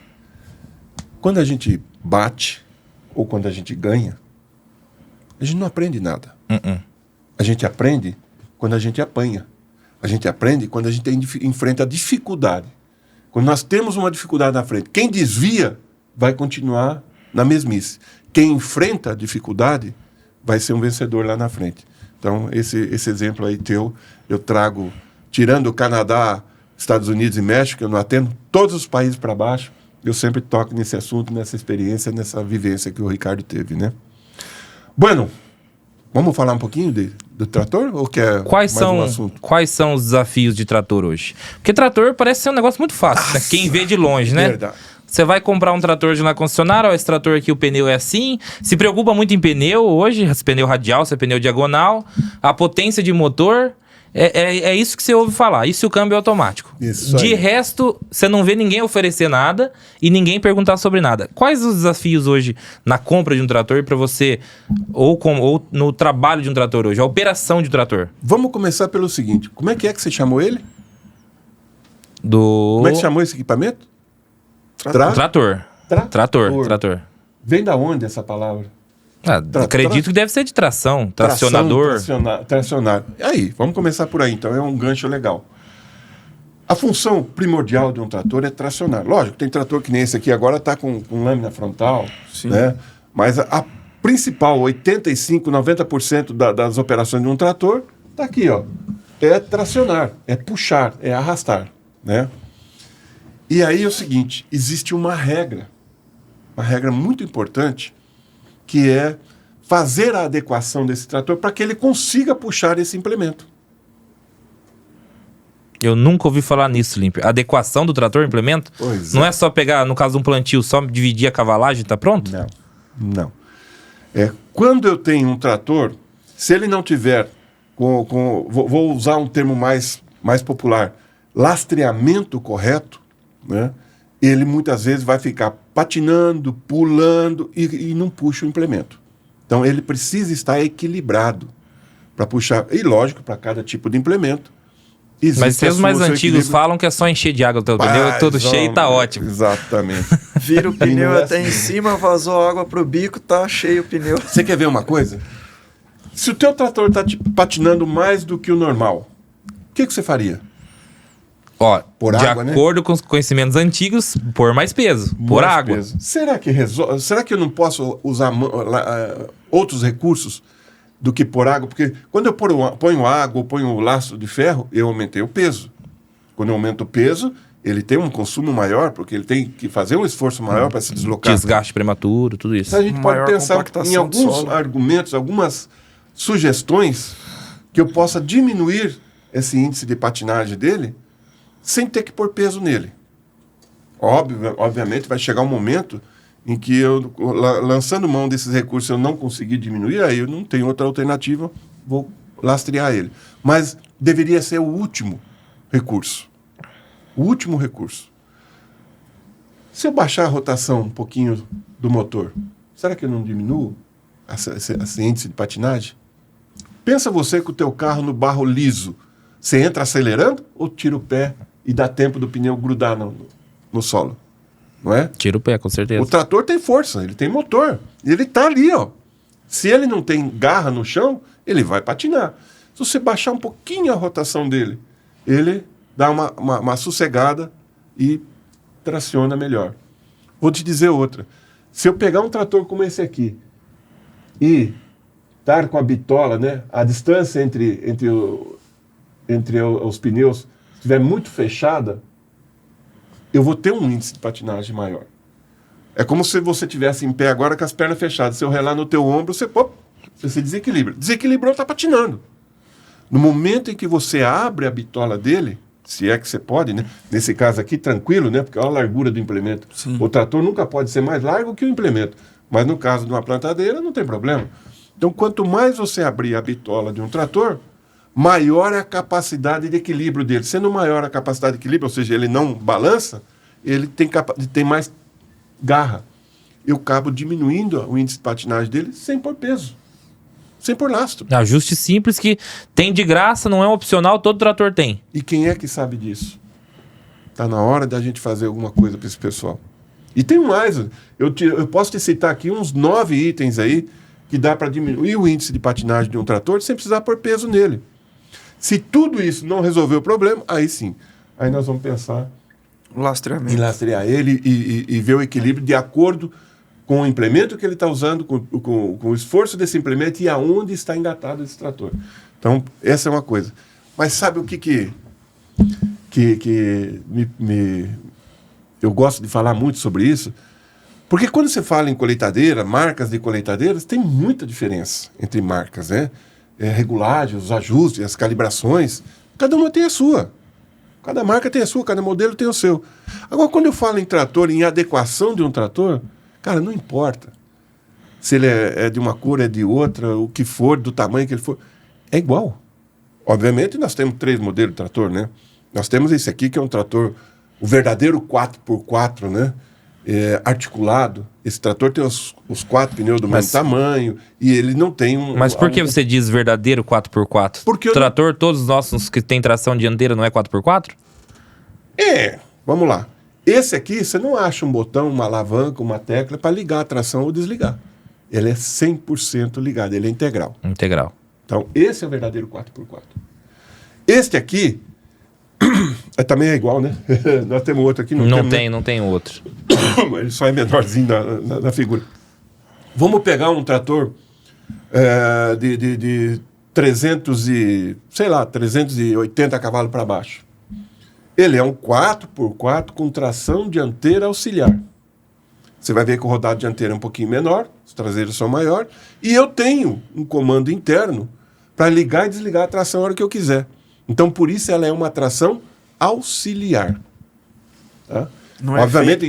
Quando a gente bate ou quando a gente ganha, a gente não aprende nada. A gente aprende quando a gente apanha. A gente aprende quando a gente enfrenta a dificuldade. Quando nós temos uma dificuldade na frente, quem desvia vai continuar na mesmice. Quem enfrenta a dificuldade vai ser um vencedor lá na frente. Então, esse exemplo aí teu, eu trago, tirando o Canadá, Estados Unidos e México, eu não atendo, todos os países para baixo, eu sempre toco nesse assunto, nessa experiência, nessa vivência que o Ricardo teve, né? Bueno, vamos falar um pouquinho do trator? Ou quer mais um assunto? Quais são os desafios de trator hoje? Porque trator parece ser um negócio muito fácil, né? Quem vê de longe, né? Verdade. Você vai comprar um trator de uma concessionária, ó, esse trator aqui, o pneu é assim. Se preocupa muito em pneu hoje, se pneu radial, se é pneu diagonal. A potência de motor, é isso que você ouve falar. Isso e o câmbio automático. Isso de aí. resto, você não vê ninguém oferecer nada e ninguém perguntar sobre nada. Quais os desafios hoje na compra de um trator para você, ou no trabalho de um trator hoje, a operação de um trator? Vamos começar pelo seguinte, como é que você chamou ele? Do... Como é que chamou esse equipamento? Trator. Trator. Vem da onde essa palavra? Acredito que deve ser de tração, tracionador. Tracionário. Aí, vamos começar por aí, então, é um gancho legal. A função primordial de um trator é tracionar. Lógico, tem trator que nem esse aqui agora está com lâmina frontal, Sim. né? Mas a principal, 85%, 90% das operações de um trator, está aqui, ó. É tracionar, é puxar, é arrastar, né? E aí é o seguinte, existe uma regra muito importante, que é fazer a adequação desse trator para que ele consiga puxar esse implemento. Eu nunca ouvi falar nisso, Límpio. Adequação do trator, implemento? Pois não é só pegar, no caso de um plantio, só dividir a cavalagem e tá pronto? Não. Quando eu tenho um trator, se ele não tiver, vou usar um termo mais popular, lastreamento correto, né? Ele muitas vezes vai ficar patinando, pulando e não puxa o implemento. Então ele precisa estar equilibrado para puxar. E lógico, para cada tipo de implemento. Mas os mais antigos falam que é só encher de água o teu pneu, é todo cheio e tá ótimo. Exatamente. Vira o pneu até em cima, vazou água pro bico, tá cheio o pneu. Você quer ver uma coisa? Se o teu trator está patinando mais do que o normal, o que você faria? Ó, de água, acordo com os conhecimentos antigos, pôr mais peso, por água. Peso. Será que eu não posso usar outros recursos do que por água? Porque quando eu ponho água ou ponho o laço de ferro, eu aumentei o peso. Quando eu aumento o peso, ele tem um consumo maior, porque ele tem que fazer um esforço maior para se deslocar. Desgaste prematuro, tudo isso. Então a gente pode pensar em alguns argumentos, algumas sugestões que eu possa diminuir esse índice de patinagem dele sem ter que pôr peso nele. Obviamente vai chegar um momento em que eu, lançando mão desses recursos, eu não conseguir diminuir, aí eu não tenho outra alternativa, vou lastrear ele. Mas deveria ser o último recurso. O último recurso. Se eu baixar a rotação um pouquinho do motor, será que eu não diminuo esse índice de patinagem? Pensa você com o teu carro no barro liso. Você entra acelerando ou tira o pé e dá tempo do pneu grudar no solo? Não é? Tira o pé, com certeza. O trator tem força, ele tem motor. Ele está ali, ó. Se ele não tem garra no chão, ele vai patinar. Se você baixar um pouquinho a rotação dele, ele dá uma sossegada e traciona melhor. Vou te dizer outra. Se eu pegar um trator como esse aqui e estar com a bitola, né, a distância entre os pneus estiver muito fechada, eu vou ter um índice de patinagem maior. É como se você estivesse em pé agora com as pernas fechadas. Se eu relar no teu ombro, você se desequilibra. Desequilibrou, está patinando. No momento em que você abre a bitola dele, se é que você pode, né? Nesse caso aqui, tranquilo, né? Porque olha a largura do implemento. Sim. O trator nunca pode ser mais largo que o implemento. Mas no caso de uma plantadeira, não tem problema. Então, quanto mais você abrir a bitola de um trator, maior é a capacidade de equilíbrio dele. Sendo maior a capacidade de equilíbrio, ou seja, ele não balança, ele tem mais garra. Eu acabo diminuindo o índice de patinagem dele sem pôr peso, sem pôr lastro. Ajuste simples que tem de graça, não é opcional, todo trator tem. E quem é que sabe disso? Está na hora da gente fazer alguma coisa para esse pessoal. E tem mais. Eu posso te citar aqui uns 9 itens aí que dá para diminuir o índice de patinagem de um trator sem precisar pôr peso nele. Se tudo isso não resolver o problema, aí sim. Aí nós vamos pensar Lastreamento. em lastrear ele e ver o equilíbrio de acordo com o implemento que ele está usando, com o esforço desse implemento e aonde está engatado esse trator. Então, essa é uma coisa. Mas sabe o que eu gosto de falar muito sobre isso? Porque quando você fala em colheitadeira, marcas de colheitadeiras, tem muita diferença entre marcas, né? Regulagem, os ajustes, as calibrações, cada uma tem a sua. Cada marca tem a sua, cada modelo tem o seu. Agora, quando eu falo em trator, em adequação de um trator, cara, não importa se ele é de uma cor, é de outra, o que for, do tamanho que ele for, é igual. Obviamente, nós temos 3 modelos de trator, né? Nós temos esse aqui, que é um trator, o verdadeiro 4x4, né? Articulado. Esse trator tem os 4 pneus do mesmo tamanho e ele não tem um... Mas por que você diz verdadeiro 4x4? Porque o trator, todos os nossos que tem tração dianteira, não é 4x4? Vamos lá. Esse aqui, você não acha um botão, uma alavanca, uma tecla para ligar a tração ou desligar. Ele é 100% ligado, ele é integral. Integral. Então, esse é o verdadeiro 4x4. Este aqui também é igual, né? Nós temos outro aqui. Não tem outro. Ele só é menorzinho na figura. Vamos pegar um trator de 380 cavalos para baixo. Ele é um 4x4 com tração dianteira auxiliar. Você vai ver que o rodado dianteiro é um pouquinho menor, os traseiros são maiores, e eu tenho um comando interno para ligar e desligar a tração a hora que eu quiser. Então, por isso, ela é uma tração auxiliar. Tá? Não é feito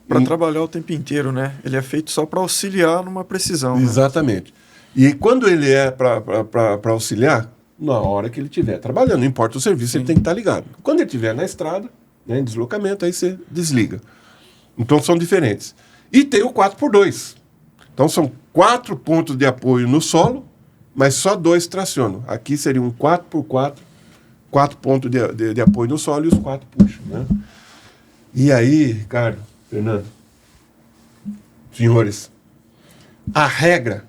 para trabalhar o tempo inteiro, né? Ele é feito só para auxiliar numa precisão. Exatamente. Né? E quando ele é para auxiliar, na hora que ele estiver trabalhando, não importa o serviço, ele tem que estar ligado. Quando ele estiver na estrada, né, em deslocamento, aí você desliga. Então, são diferentes. E tem o 4x2. Então, são 4 pontos de apoio no solo, mas só 2 tracionam. Aqui seria um 4x4, 4 pontos de apoio no solo e os 4 puxam. Né? E aí, Ricardo, Fernando, senhores, a regra,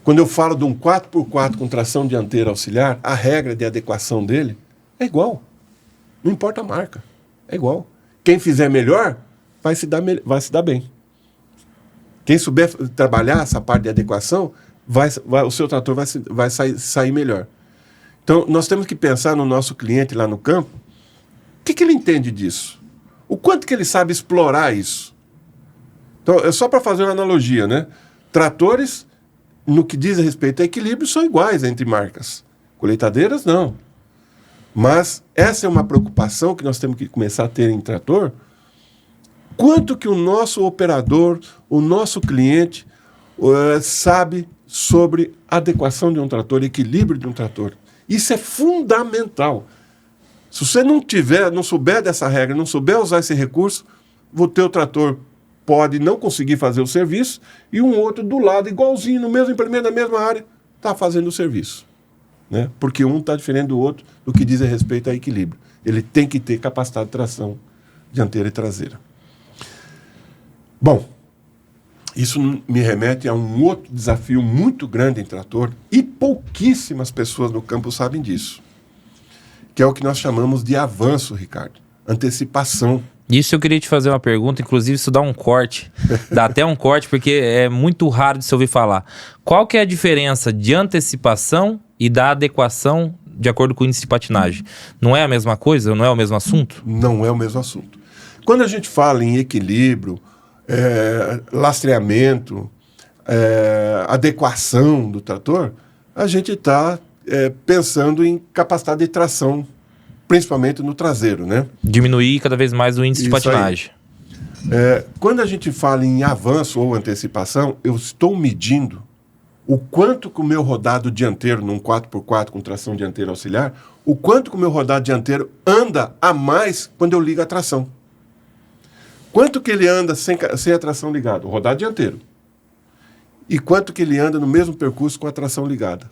quando eu falo de um 4x4 com tração dianteira auxiliar, a regra de adequação dele é igual. Não importa a marca, é igual. Quem fizer melhor vai se dar bem. Quem souber trabalhar essa parte de adequação, o seu trator vai sair melhor. Então, nós temos que pensar no nosso cliente lá no campo, o que ele entende disso? O quanto que ele sabe explorar isso? Então, é só para fazer uma analogia, né? Tratores, no que diz a respeito a equilíbrio, são iguais entre marcas. Colheitadeiras, não. Mas essa é uma preocupação que nós temos que começar a ter em trator. Quanto que o nosso operador, o nosso cliente, sabe sobre adequação de um trator, equilíbrio de um trator. Isso é fundamental. Se você não souber dessa regra, não souber usar esse recurso, o teu trator pode não conseguir fazer o serviço e um outro do lado, igualzinho, no mesmo implemento, na mesma área, está fazendo o serviço. Né? Porque um está diferente do outro no que diz respeito a equilíbrio. Ele tem que ter capacidade de tração dianteira e traseira. Bom, isso me remete a um outro desafio muito grande em trator e pouquíssimas pessoas no campo sabem disso, que é o que nós chamamos de avanço, Ricardo, antecipação. Isso eu queria te fazer uma pergunta, inclusive isso dá um corte, dá até um corte, porque é muito raro de se ouvir falar. Qual que é a diferença de antecipação e da adequação de acordo com o índice de patinagem? Não é a mesma coisa? Não é o mesmo assunto? Não é o mesmo assunto. Quando a gente fala em equilíbrio, lastreamento, adequação do trator, a gente está pensando em capacidade de tração, principalmente no traseiro, né? Diminuir cada vez mais o índice de patinagem. Quando a gente fala em avanço ou antecipação, eu estou medindo o quanto que o meu rodado dianteiro, num 4x4 com tração dianteira auxiliar, o quanto que o meu rodado dianteiro anda a mais quando eu ligo a tração. Quanto que ele anda sem a tração ligada? O rodado dianteiro. E quanto que ele anda no mesmo percurso com a tração ligada?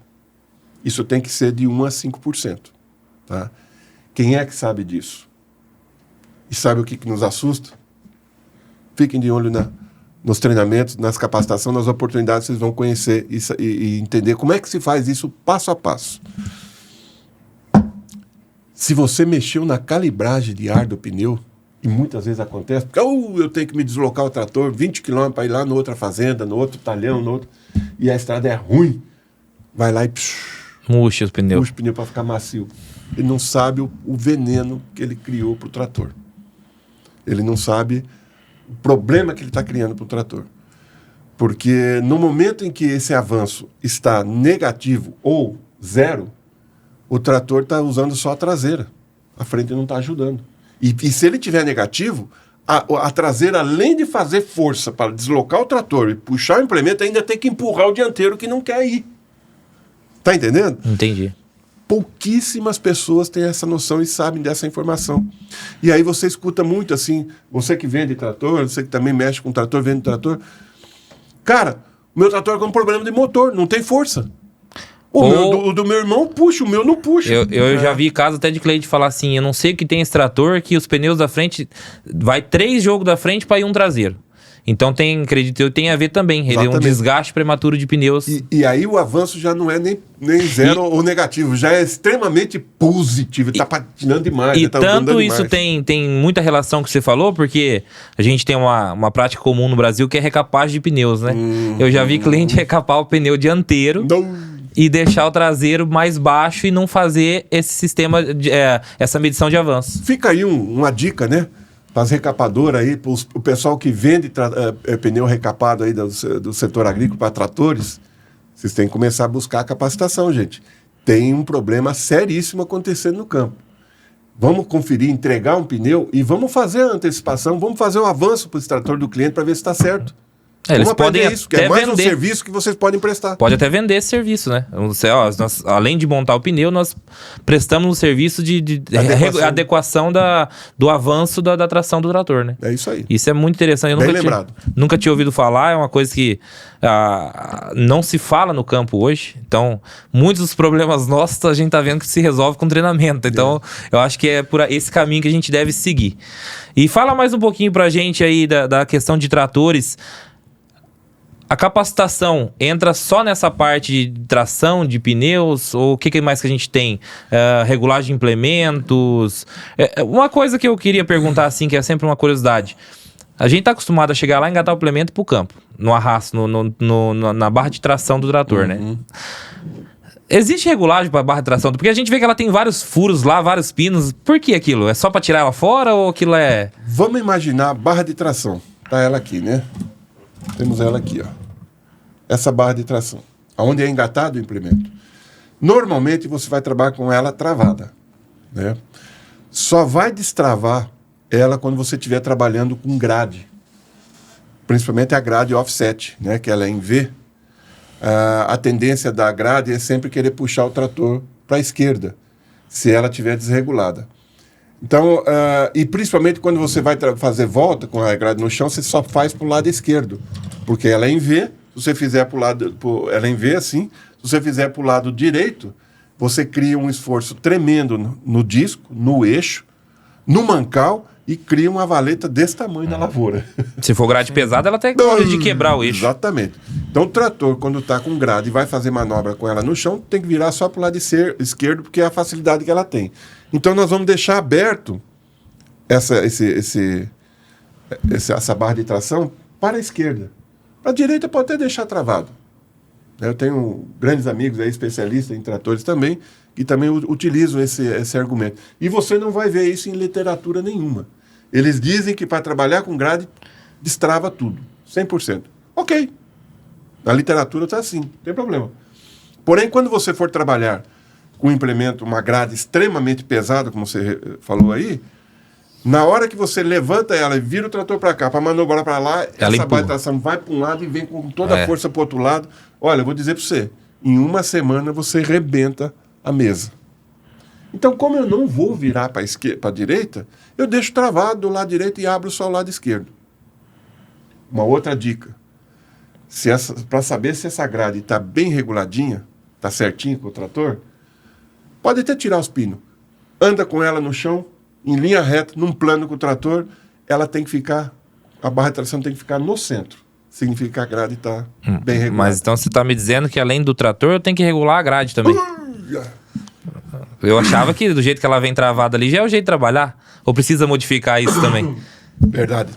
Isso tem que ser de 1 a 5%. Tá? Quem é que sabe disso? E sabe o que nos assusta? Fiquem de olho nos treinamentos, nas capacitações, nas oportunidades, vocês vão conhecer e entender como é que se faz isso passo a passo. Se você mexeu na calibragem de ar do pneu, e muitas vezes acontece, porque eu tenho que me deslocar o trator 20 km para ir lá na outra fazenda, no outro talhão, no outro, e a estrada é ruim, vai lá e murcha os pneus. Puxa o pneu para ficar macio. Ele não sabe o veneno que ele criou para o trator. Ele não sabe o problema que ele está criando para o trator. Porque no momento em que esse avanço está negativo ou zero, o trator está usando só a traseira. A frente não está ajudando. E se ele tiver negativo, a traseira, além de fazer força para deslocar o trator e puxar o implemento, ainda tem que empurrar o dianteiro que não quer ir. Tá entendendo? Entendi. Pouquíssimas pessoas têm essa noção e sabem dessa informação. E aí você escuta muito assim, você que vende trator, você que também mexe com trator, vende trator. Cara, o meu trator é com um problema de motor, não tem força. O do meu irmão puxa, o meu não puxa. Eu já vi casos até de cliente falar assim, eu não sei o que tem esse trator, que os pneus da frente, vai 3 jogos da frente para ir um traseiro. Então acredito eu, tem a ver também. Ele é um desgaste prematuro de pneus. E aí o avanço já não é nem zero ou negativo, já é extremamente positivo, está patinando demais. E tá tanto isso demais. tem muita relação com o que você falou, porque a gente tem uma prática comum no Brasil que é recapagem de pneus, né? Eu já vi cliente recapar o pneu dianteiro e deixar o traseiro mais baixo e não fazer esse sistema, essa medição de avanço. Fica aí uma dica, né? Para as recapadoras aí, para o pessoal que vende pneu recapado aí do setor agrícola para tratores, vocês têm que começar a buscar a capacitação, gente. Tem um problema seríssimo acontecendo no campo. Vamos conferir, entregar um pneu e vamos fazer a antecipação, vamos fazer o avanço para o trator do cliente para ver se está certo. Eles podem isso, que é mais um serviço que vocês podem prestar. Pode até vender esse serviço, né? Nós, além de montar o pneu, nós prestamos um serviço de adequação do avanço da tração do trator, né? É isso aí. Isso é muito interessante. Eu nunca tinha ouvido falar, é uma coisa que não se fala no campo hoje. Então, muitos dos problemas nossos a gente tá vendo que se resolve com treinamento. Então, eu acho que é por esse caminho que a gente deve seguir. E fala mais um pouquinho pra gente aí da questão de tratores. A capacitação entra só nessa parte de tração de pneus? Ou o que mais que a gente tem? Regulagem de implementos? Uma coisa que eu queria perguntar, assim, que é sempre uma curiosidade. A gente está acostumado a chegar lá e engatar o implemento para o campo, no arrasto, na barra de tração do trator, né? Existe regulagem para a barra de tração? Porque a gente vê que ela tem vários furos lá, vários pinos. Por que aquilo? É só para tirar ela fora ou aquilo é... Vamos imaginar a barra de tração. Tá ela aqui, né? Temos ela aqui, ó. Essa barra de tração, onde é engatado o implemento. Normalmente você vai trabalhar com ela travada, né? Só vai destravar ela quando você estiver trabalhando com grade, principalmente a grade offset, né? Que ela é em V. A tendência da grade é sempre querer puxar o trator para a esquerda, se ela estiver desregulada. Então, e principalmente quando você vai fazer volta com a grade no chão, você só faz para o lado esquerdo, porque ela é em V. Se você fizer para o lado, ela é em V assim, se você fizer para o lado direito, você cria um esforço tremendo no disco, no eixo, no mancal e cria uma valeta desse tamanho na lavoura. Se for grade pesada, ela tem que de quebrar o eixo. Exatamente. Então o trator, quando está com grade e vai fazer manobra com ela no chão, tem que virar só para o lado esquerdo, porque é a facilidade que ela tem. Então nós vamos deixar aberto essa barra de tração para a esquerda. Para a direita pode até deixar travado. Eu tenho grandes amigos aí, especialistas em tratores também, que também utilizam esse argumento. E você não vai ver isso em literatura nenhuma. Eles dizem que para trabalhar com grade, destrava tudo, 100%. Ok. Na literatura está assim, não tem problema. Porém, quando você for trabalhar com um implemento, uma grade extremamente pesada, como você falou aí, na hora que você levanta ela e vira o trator para cá, para manobrar para lá, essa barra de tração vai para um lado e vem com toda a força para o outro lado. Olha, eu vou dizer para você, em uma semana você rebenta a mesa. Então, como eu não vou virar para a direita, eu deixo travado do lado direito e abro só o lado esquerdo. Uma outra dica. Para saber se essa grade está bem reguladinha, está certinho com o trator, pode até tirar os pinos. Anda com ela no chão, em linha reta, num plano com o trator, ela tem que ficar, a barra de tração tem que ficar no centro. Significa que a grade está bem regulada. Mas então você está me dizendo que além do trator, eu tenho que regular a grade também. Eu achava que do jeito que ela vem travada ali, já é o jeito de trabalhar. Ou precisa modificar isso também? Verdade.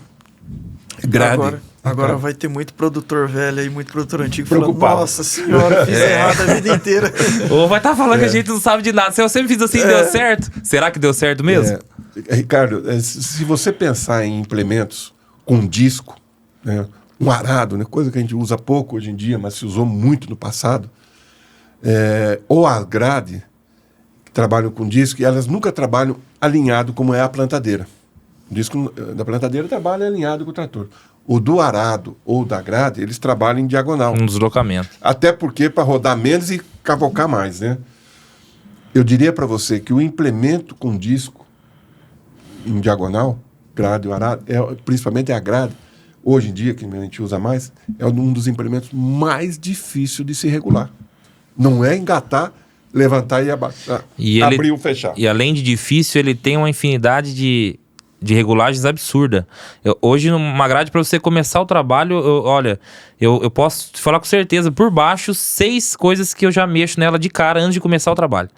Grade. Agora vai ter muito produtor velho aí, muito produtor antigo Preocupado. falando, nossa senhora, fiz errado a vida inteira. Ou vai estar falando que a gente não sabe de nada. Se eu sempre fiz assim, deu certo. Será que deu certo mesmo? Ricardo, se você pensar em implementos com disco, né, um arado, né, coisa que a gente usa pouco hoje em dia, mas se usou muito no passado, ou a grade, que trabalham com disco, e elas nunca trabalham alinhado como é a plantadeira. O disco da plantadeira trabalha alinhado com o trator. O do arado ou da grade, eles trabalham em diagonal. Um deslocamento. Até porque para rodar menos e cavocar mais, né? Eu diria para você que o implemento com disco em diagonal, grade ou arado, principalmente a grade, hoje em dia, que a gente usa mais, é um dos implementos mais difíceis de se regular. Não é engatar, levantar e abaixar, abrir ou fechar. E além de difícil, ele tem uma infinidade de regulagens absurda. Hoje, numa grade, para você começar o trabalho, eu posso te falar com certeza, por baixo, 6 coisas que eu já mexo nela de cara antes de começar o trabalho.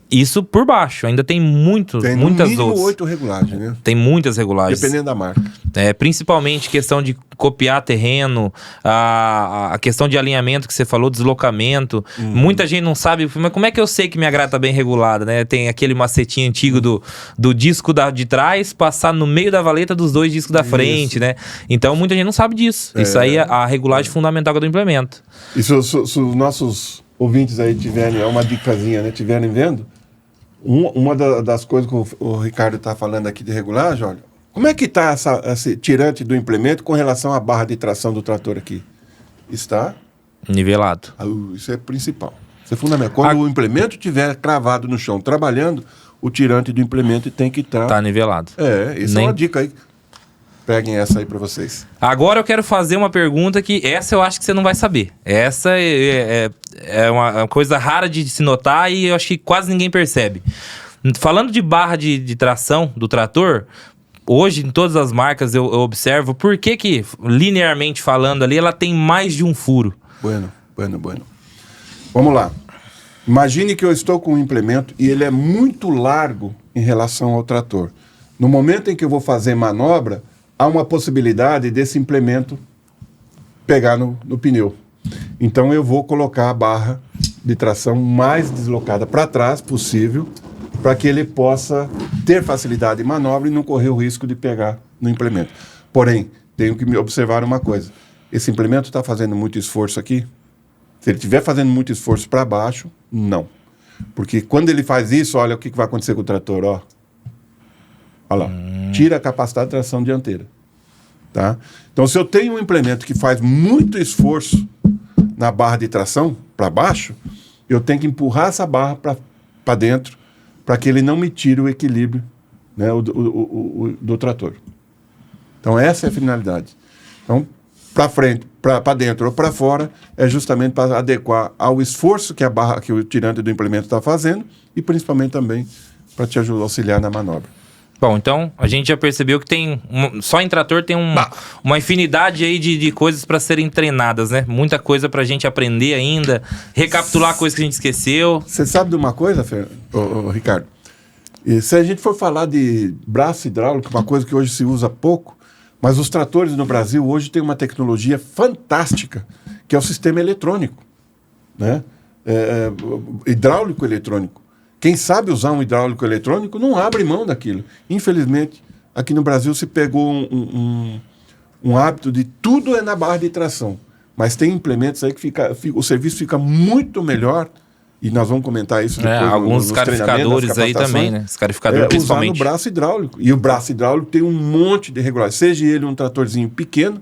Isso por baixo, ainda tem muitas no mínimo outras. 8 regulagens, né? Tem muitas regulagens. Dependendo da marca. Principalmente questão de copiar terreno, a questão de alinhamento que você falou, deslocamento. Muita gente não sabe, mas como é que eu sei que minha grade está bem regulada, né? Tem aquele macetinho antigo do disco de trás passar no meio da valeta dos 2 discos da frente, né? Então muita gente não sabe disso. Isso aí é a regulagem fundamental do implemento. E se os nossos ouvintes aí tiverem, é uma dicasinha, né? Tiverem vendo, uma das coisas que o Ricardo está falando aqui de regulagem, olha, como é que está esse tirante do implemento com relação à barra de tração do trator aqui? Está nivelado. Isso é principal. Isso é fundamental. Quando o implemento estiver cravado no chão, trabalhando, o tirante do implemento tem que estar... Tá nivelado. Isso é uma dica aí. Peguem essa aí para vocês. Agora eu quero fazer uma pergunta que essa eu acho que você não vai saber. Essa é uma coisa rara de se notar e eu acho que quase ninguém percebe. Falando de barra de tração do trator, hoje em todas as marcas eu observo por que linearmente falando ali, ela tem mais de um furo. Bueno. Vamos lá. Imagine que eu estou com um implemento e ele é muito largo em relação ao trator. No momento em que eu vou fazer manobra, há uma possibilidade desse implemento pegar no pneu. Então eu vou colocar a barra de tração mais deslocada para trás possível, para que ele possa ter facilidade de manobra e não correr o risco de pegar no implemento. Porém, tenho que me observar uma coisa. Esse implemento está fazendo muito esforço aqui? Se ele estiver fazendo muito esforço para baixo, não. Porque quando ele faz isso, olha o que vai acontecer com o trator, ó. Olha lá, tira a capacidade de tração dianteira. Tá? Então, se eu tenho um implemento que faz muito esforço na barra de tração, para baixo, eu tenho que empurrar essa barra para dentro, para que ele não me tire o equilíbrio, né, do trator. Então, essa é a finalidade. Então, para frente, para dentro ou para fora, é justamente para adequar ao esforço que o tirante do implemento está fazendo e, principalmente, também para te auxiliar na manobra. Bom, então a gente já percebeu que tem só em trator tem uma infinidade aí de coisas para serem treinadas, né? Muita coisa para a gente aprender ainda, recapitular coisas que a gente esqueceu. Você sabe de uma coisa, Ricardo? E se a gente for falar de braço hidráulico, uma coisa que hoje se usa pouco, mas os tratores no Brasil hoje têm uma tecnologia fantástica, que é o sistema eletrônico, né? Hidráulico eletrônico. Quem sabe usar um hidráulico eletrônico não abre mão daquilo. Infelizmente, aqui no Brasil se pegou um hábito de tudo é na barra de tração. Mas tem implementos aí que o serviço fica muito melhor, e nós vamos comentar isso depois. Alguns escarificadores aí também, né? Escarificador principalmente. Usar no braço hidráulico. E o braço hidráulico tem um monte de regulagem. Seja ele um tratorzinho pequeno,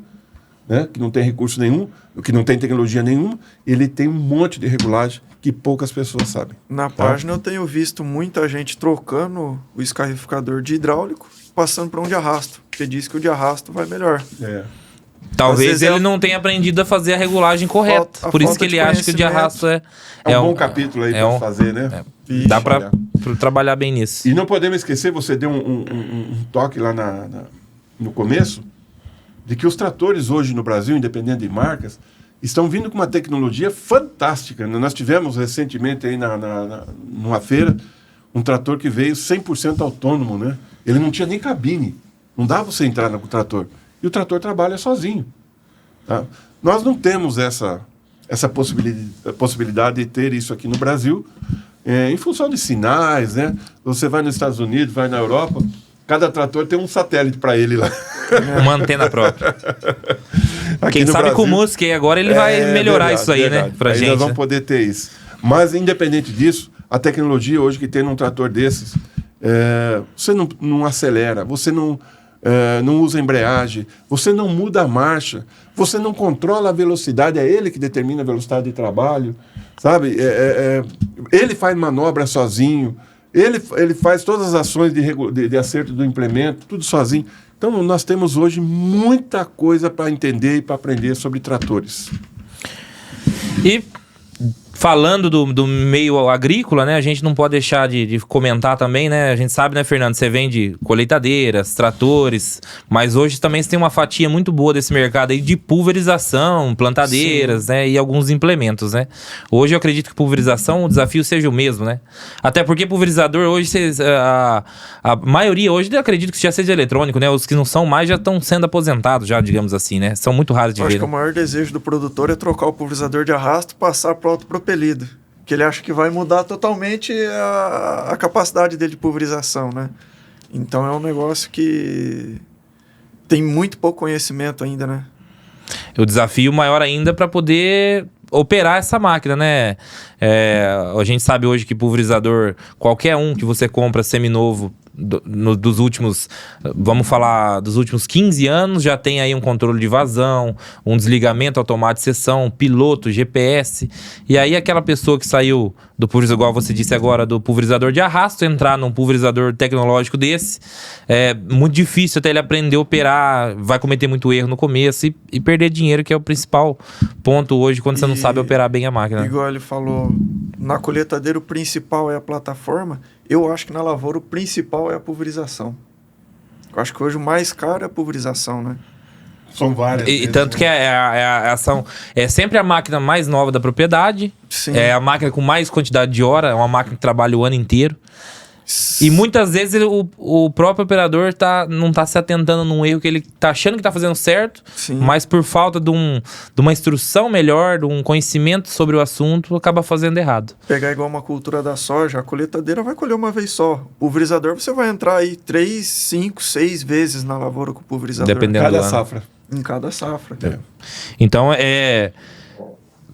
né, que não tem recurso nenhum, que não tem tecnologia nenhuma, ele tem um monte de regulagem que poucas pessoas sabem. Na página eu tenho visto muita gente trocando o escarificador de hidráulico, passando para um de arrasto, porque diz que o de arrasto vai melhor. Talvez ele não tenha aprendido a fazer a regulagem correta. Por isso que ele acha que o de arrasto é um bom capítulo aí para fazer, né? Vixe, Dá para trabalhar bem nisso. E não podemos esquecer, você deu um toque lá no começo, de que os tratores hoje no Brasil, independente de marcas, estão vindo com uma tecnologia fantástica. Nós tivemos recentemente aí numa feira um trator que veio 100% autônomo, né? Ele não tinha nem cabine. Não dá você entrar no trator. E o trator trabalha sozinho. Tá? Nós não temos essa possibilidade de ter isso aqui no Brasil, em função de sinais, né? Você vai nos Estados Unidos, vai na Europa, cada trator tem um satélite para ele lá. Uma antena própria. Quem sabe Brasil, com o Musk agora ele vai melhorar verdade, isso aí, verdade. né? Pra aí gente. nós vamos poder ter isso. Mas, independente disso, a tecnologia hoje que tem num trator desses, você não acelera, você não usa embreagem, você não muda a marcha, você não controla a velocidade, é ele que determina a velocidade de trabalho, sabe? Ele faz manobra sozinho, ele faz todas as ações de acerto do implemento, tudo sozinho. Então, nós temos hoje muita coisa para entender e para aprender sobre tratores. E falando do meio agrícola, né? A gente não pode deixar de comentar também, né? A gente sabe, né, Fernando? Você vende colheitadeiras, tratores, mas hoje também você tem uma fatia muito boa desse mercado aí de pulverização, plantadeiras, sim, né? E alguns implementos, né? Hoje eu acredito que pulverização, o desafio seja o mesmo, né? Até porque pulverizador hoje, a maioria hoje eu acredito que já seja eletrônico, né? Os que não são mais já estão sendo aposentados, já, digamos assim, né? São muito raros de ver. Acho que o maior desejo do produtor é trocar o pulverizador de arrasto e passar para autopropelido, que ele acha que vai mudar totalmente a capacidade dele de pulverização, né? Então é um negócio que tem muito pouco conhecimento ainda, né? O desafio maior ainda para poder operar essa máquina, né? A gente sabe hoje que pulverizador, qualquer um que você compra seminovo, dos últimos, vamos falar, dos últimos 15 anos, já tem aí um controle de vazão, um desligamento automático de seção, piloto, GPS, e aí aquela pessoa que saiu do pulverizador, igual você disse agora, do pulverizador de arrasto, entrar num pulverizador tecnológico desse, é muito difícil até ele aprender a operar, vai cometer muito erro no começo e perder dinheiro, que é o principal ponto hoje, quando você não sabe operar bem a máquina. Igual ele falou, na colheitadeira o principal é a plataforma. Eu acho que na lavoura o principal é a pulverização. Eu acho que hoje o mais caro é a pulverização, né? São várias. E tanto que a ação é sempre a máquina mais nova da propriedade. Sim. É a máquina com mais quantidade de hora, é uma máquina que trabalha o ano inteiro. E muitas vezes o próprio operador não tá se atentando num erro que ele tá achando que tá fazendo certo, sim, mas por falta de uma instrução melhor, de um conhecimento sobre o assunto, acaba fazendo errado. Pegar igual uma cultura da soja, a colheitadeira vai colher uma vez só. O pulverizador, você vai entrar aí 3, 5, 6 vezes na lavoura com o pulverizador. Dependendo Cada do ano. safra. Em cada safra. Então,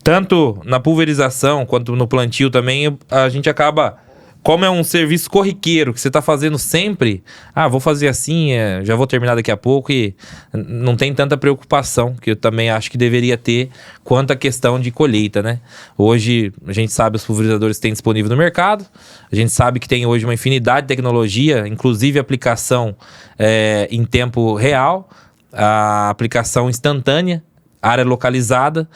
tanto na pulverização quanto no plantio também, a gente acaba... Como é um serviço corriqueiro que você está fazendo sempre, vou fazer assim, já vou terminar daqui a pouco, e não tem tanta preocupação, que eu também acho que deveria ter, quanto à questão de colheita, né? Hoje, a gente sabe os pulverizadores que tem disponível no mercado, a gente sabe que tem hoje uma infinidade de tecnologia, inclusive aplicação em tempo real, a aplicação instantânea, área localizada.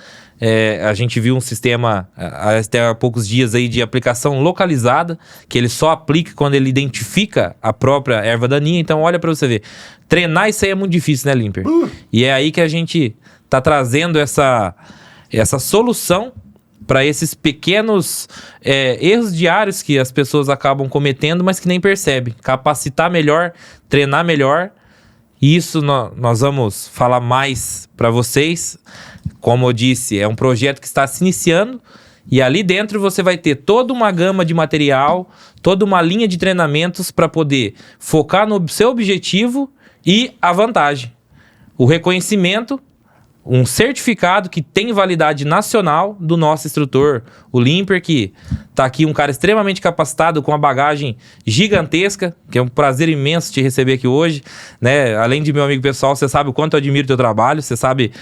A gente viu um sistema até há poucos dias aí de aplicação localizada, que ele só aplica quando ele identifica a própria erva daninha. Então olha para você ver, treinar isso aí é muito difícil, né, Limper? E é aí que a gente tá trazendo essa solução para esses pequenos erros diários que as pessoas acabam cometendo, mas que nem percebem. Capacitar melhor, treinar melhor. Isso nós vamos falar mais para vocês. Como eu disse, é um projeto que está se iniciando, e ali dentro você vai ter toda uma gama de material, toda uma linha de treinamentos para poder focar no seu objetivo e a vantagem. O reconhecimento, um certificado que tem validade nacional do nosso instrutor, o Limper, que tá aqui um cara extremamente capacitado, com uma bagagem gigantesca, que é um prazer imenso te receber aqui hoje, né? Além de meu amigo pessoal, você sabe o quanto eu admiro o teu trabalho, você sabe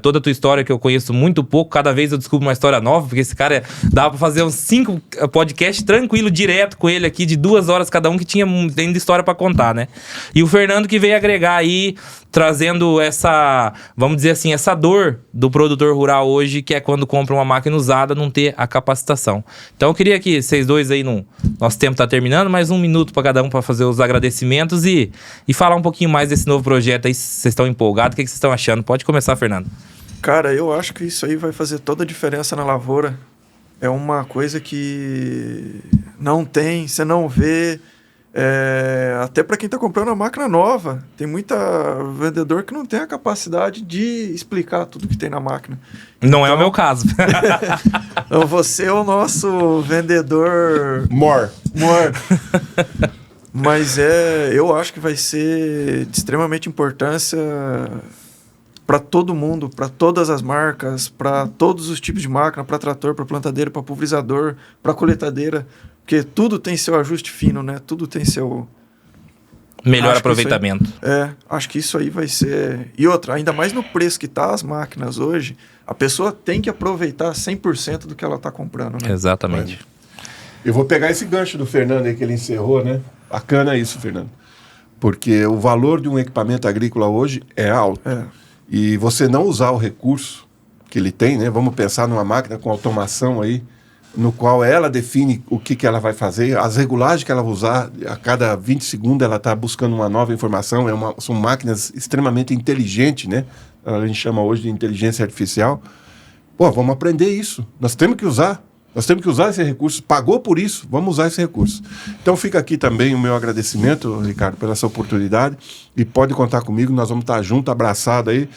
toda a tua história, que eu conheço muito pouco, cada vez eu descubro uma história nova, porque esse cara dava pra fazer uns 5 podcasts tranquilo, direto com ele aqui, de 2 horas cada um, que tinha ainda história pra contar, né? E o Fernando que veio agregar aí, trazendo essa, vamos dizer assim, essa dor do produtor rural hoje, que é quando compra uma máquina usada, não ter a capacitação. Então eu queria que vocês dois aí, nosso tempo está terminando, mais 1 minuto para cada um para fazer os agradecimentos e falar um pouquinho mais desse novo projeto aí, se vocês estão empolgados, o que vocês estão achando? Pode começar, Fernando. Cara, eu acho que isso aí vai fazer toda a diferença na lavoura. É uma coisa que não tem, você não vê. Até para quem está comprando a máquina nova, tem muita vendedor que não tem a capacidade de explicar tudo que tem na máquina. Não é o meu caso. Então você é o nosso vendedor More. Mas eu acho que vai ser de extremamente importância para todo mundo, para todas as marcas, para todos os tipos de máquina, para trator, para plantadeira, para pulverizador, para colheitadeira. Porque tudo tem seu ajuste fino, né? Tudo tem seu... Melhor aproveitamento. Acho que isso aí vai ser... E outra, ainda mais no preço que tá as máquinas hoje, a pessoa tem que aproveitar 100% do que ela tá comprando, né? Exatamente. Eu vou pegar esse gancho do Fernando aí que ele encerrou, né? Bacana isso, Fernando. Porque o valor de um equipamento agrícola hoje é alto. E você não usar o recurso que ele tem, né? Vamos pensar numa máquina com automação aí, no qual ela define o que ela vai fazer, as regulagens que ela vai usar, a cada 20 segundos ela está buscando uma nova informação, são máquinas extremamente inteligentes, né? A gente chama hoje de inteligência artificial. Pô, vamos aprender isso, nós temos que usar esse recurso, pagou por isso, vamos usar esse recurso. Então fica aqui também o meu agradecimento, Ricardo, pela essa oportunidade, e pode contar comigo, nós vamos estar juntos, abraçados aí,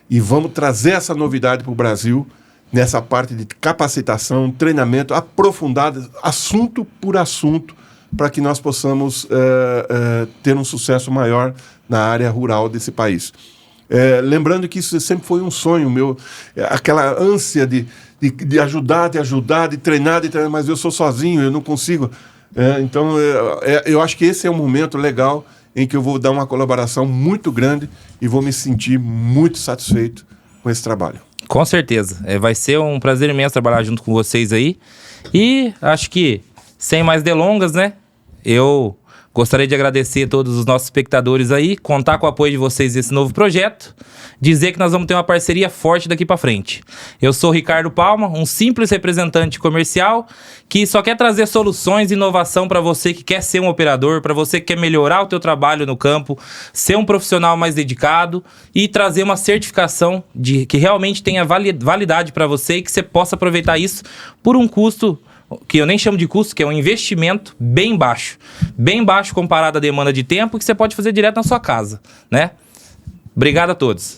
e vamos trazer essa novidade para o Brasil, nessa parte de capacitação, treinamento aprofundado, assunto por assunto, para que nós possamos ter um sucesso maior na área rural desse país. Lembrando que isso sempre foi um sonho meu, aquela ânsia de ajudar, de treinar, mas eu sou sozinho, eu não consigo. Então, eu acho que esse é um momento legal em que eu vou dar uma colaboração muito grande e vou me sentir muito satisfeito com esse trabalho. Com certeza. Vai ser um prazer imenso trabalhar junto com vocês aí. E acho que, sem mais delongas, né? Eu gostaria de agradecer a todos os nossos espectadores aí, contar com o apoio de vocês nesse novo projeto, dizer que nós vamos ter uma parceria forte daqui para frente. Eu sou Ricardo Palma, um simples representante comercial que só quer trazer soluções e inovação para você que quer ser um operador, para você que quer melhorar o teu trabalho no campo, ser um profissional mais dedicado e trazer uma certificação que realmente tenha validade para você e que você possa aproveitar isso por um custo que eu nem chamo de custo, que é um investimento bem baixo comparado à demanda de tempo que você pode fazer direto na sua casa, né? Obrigado a todos.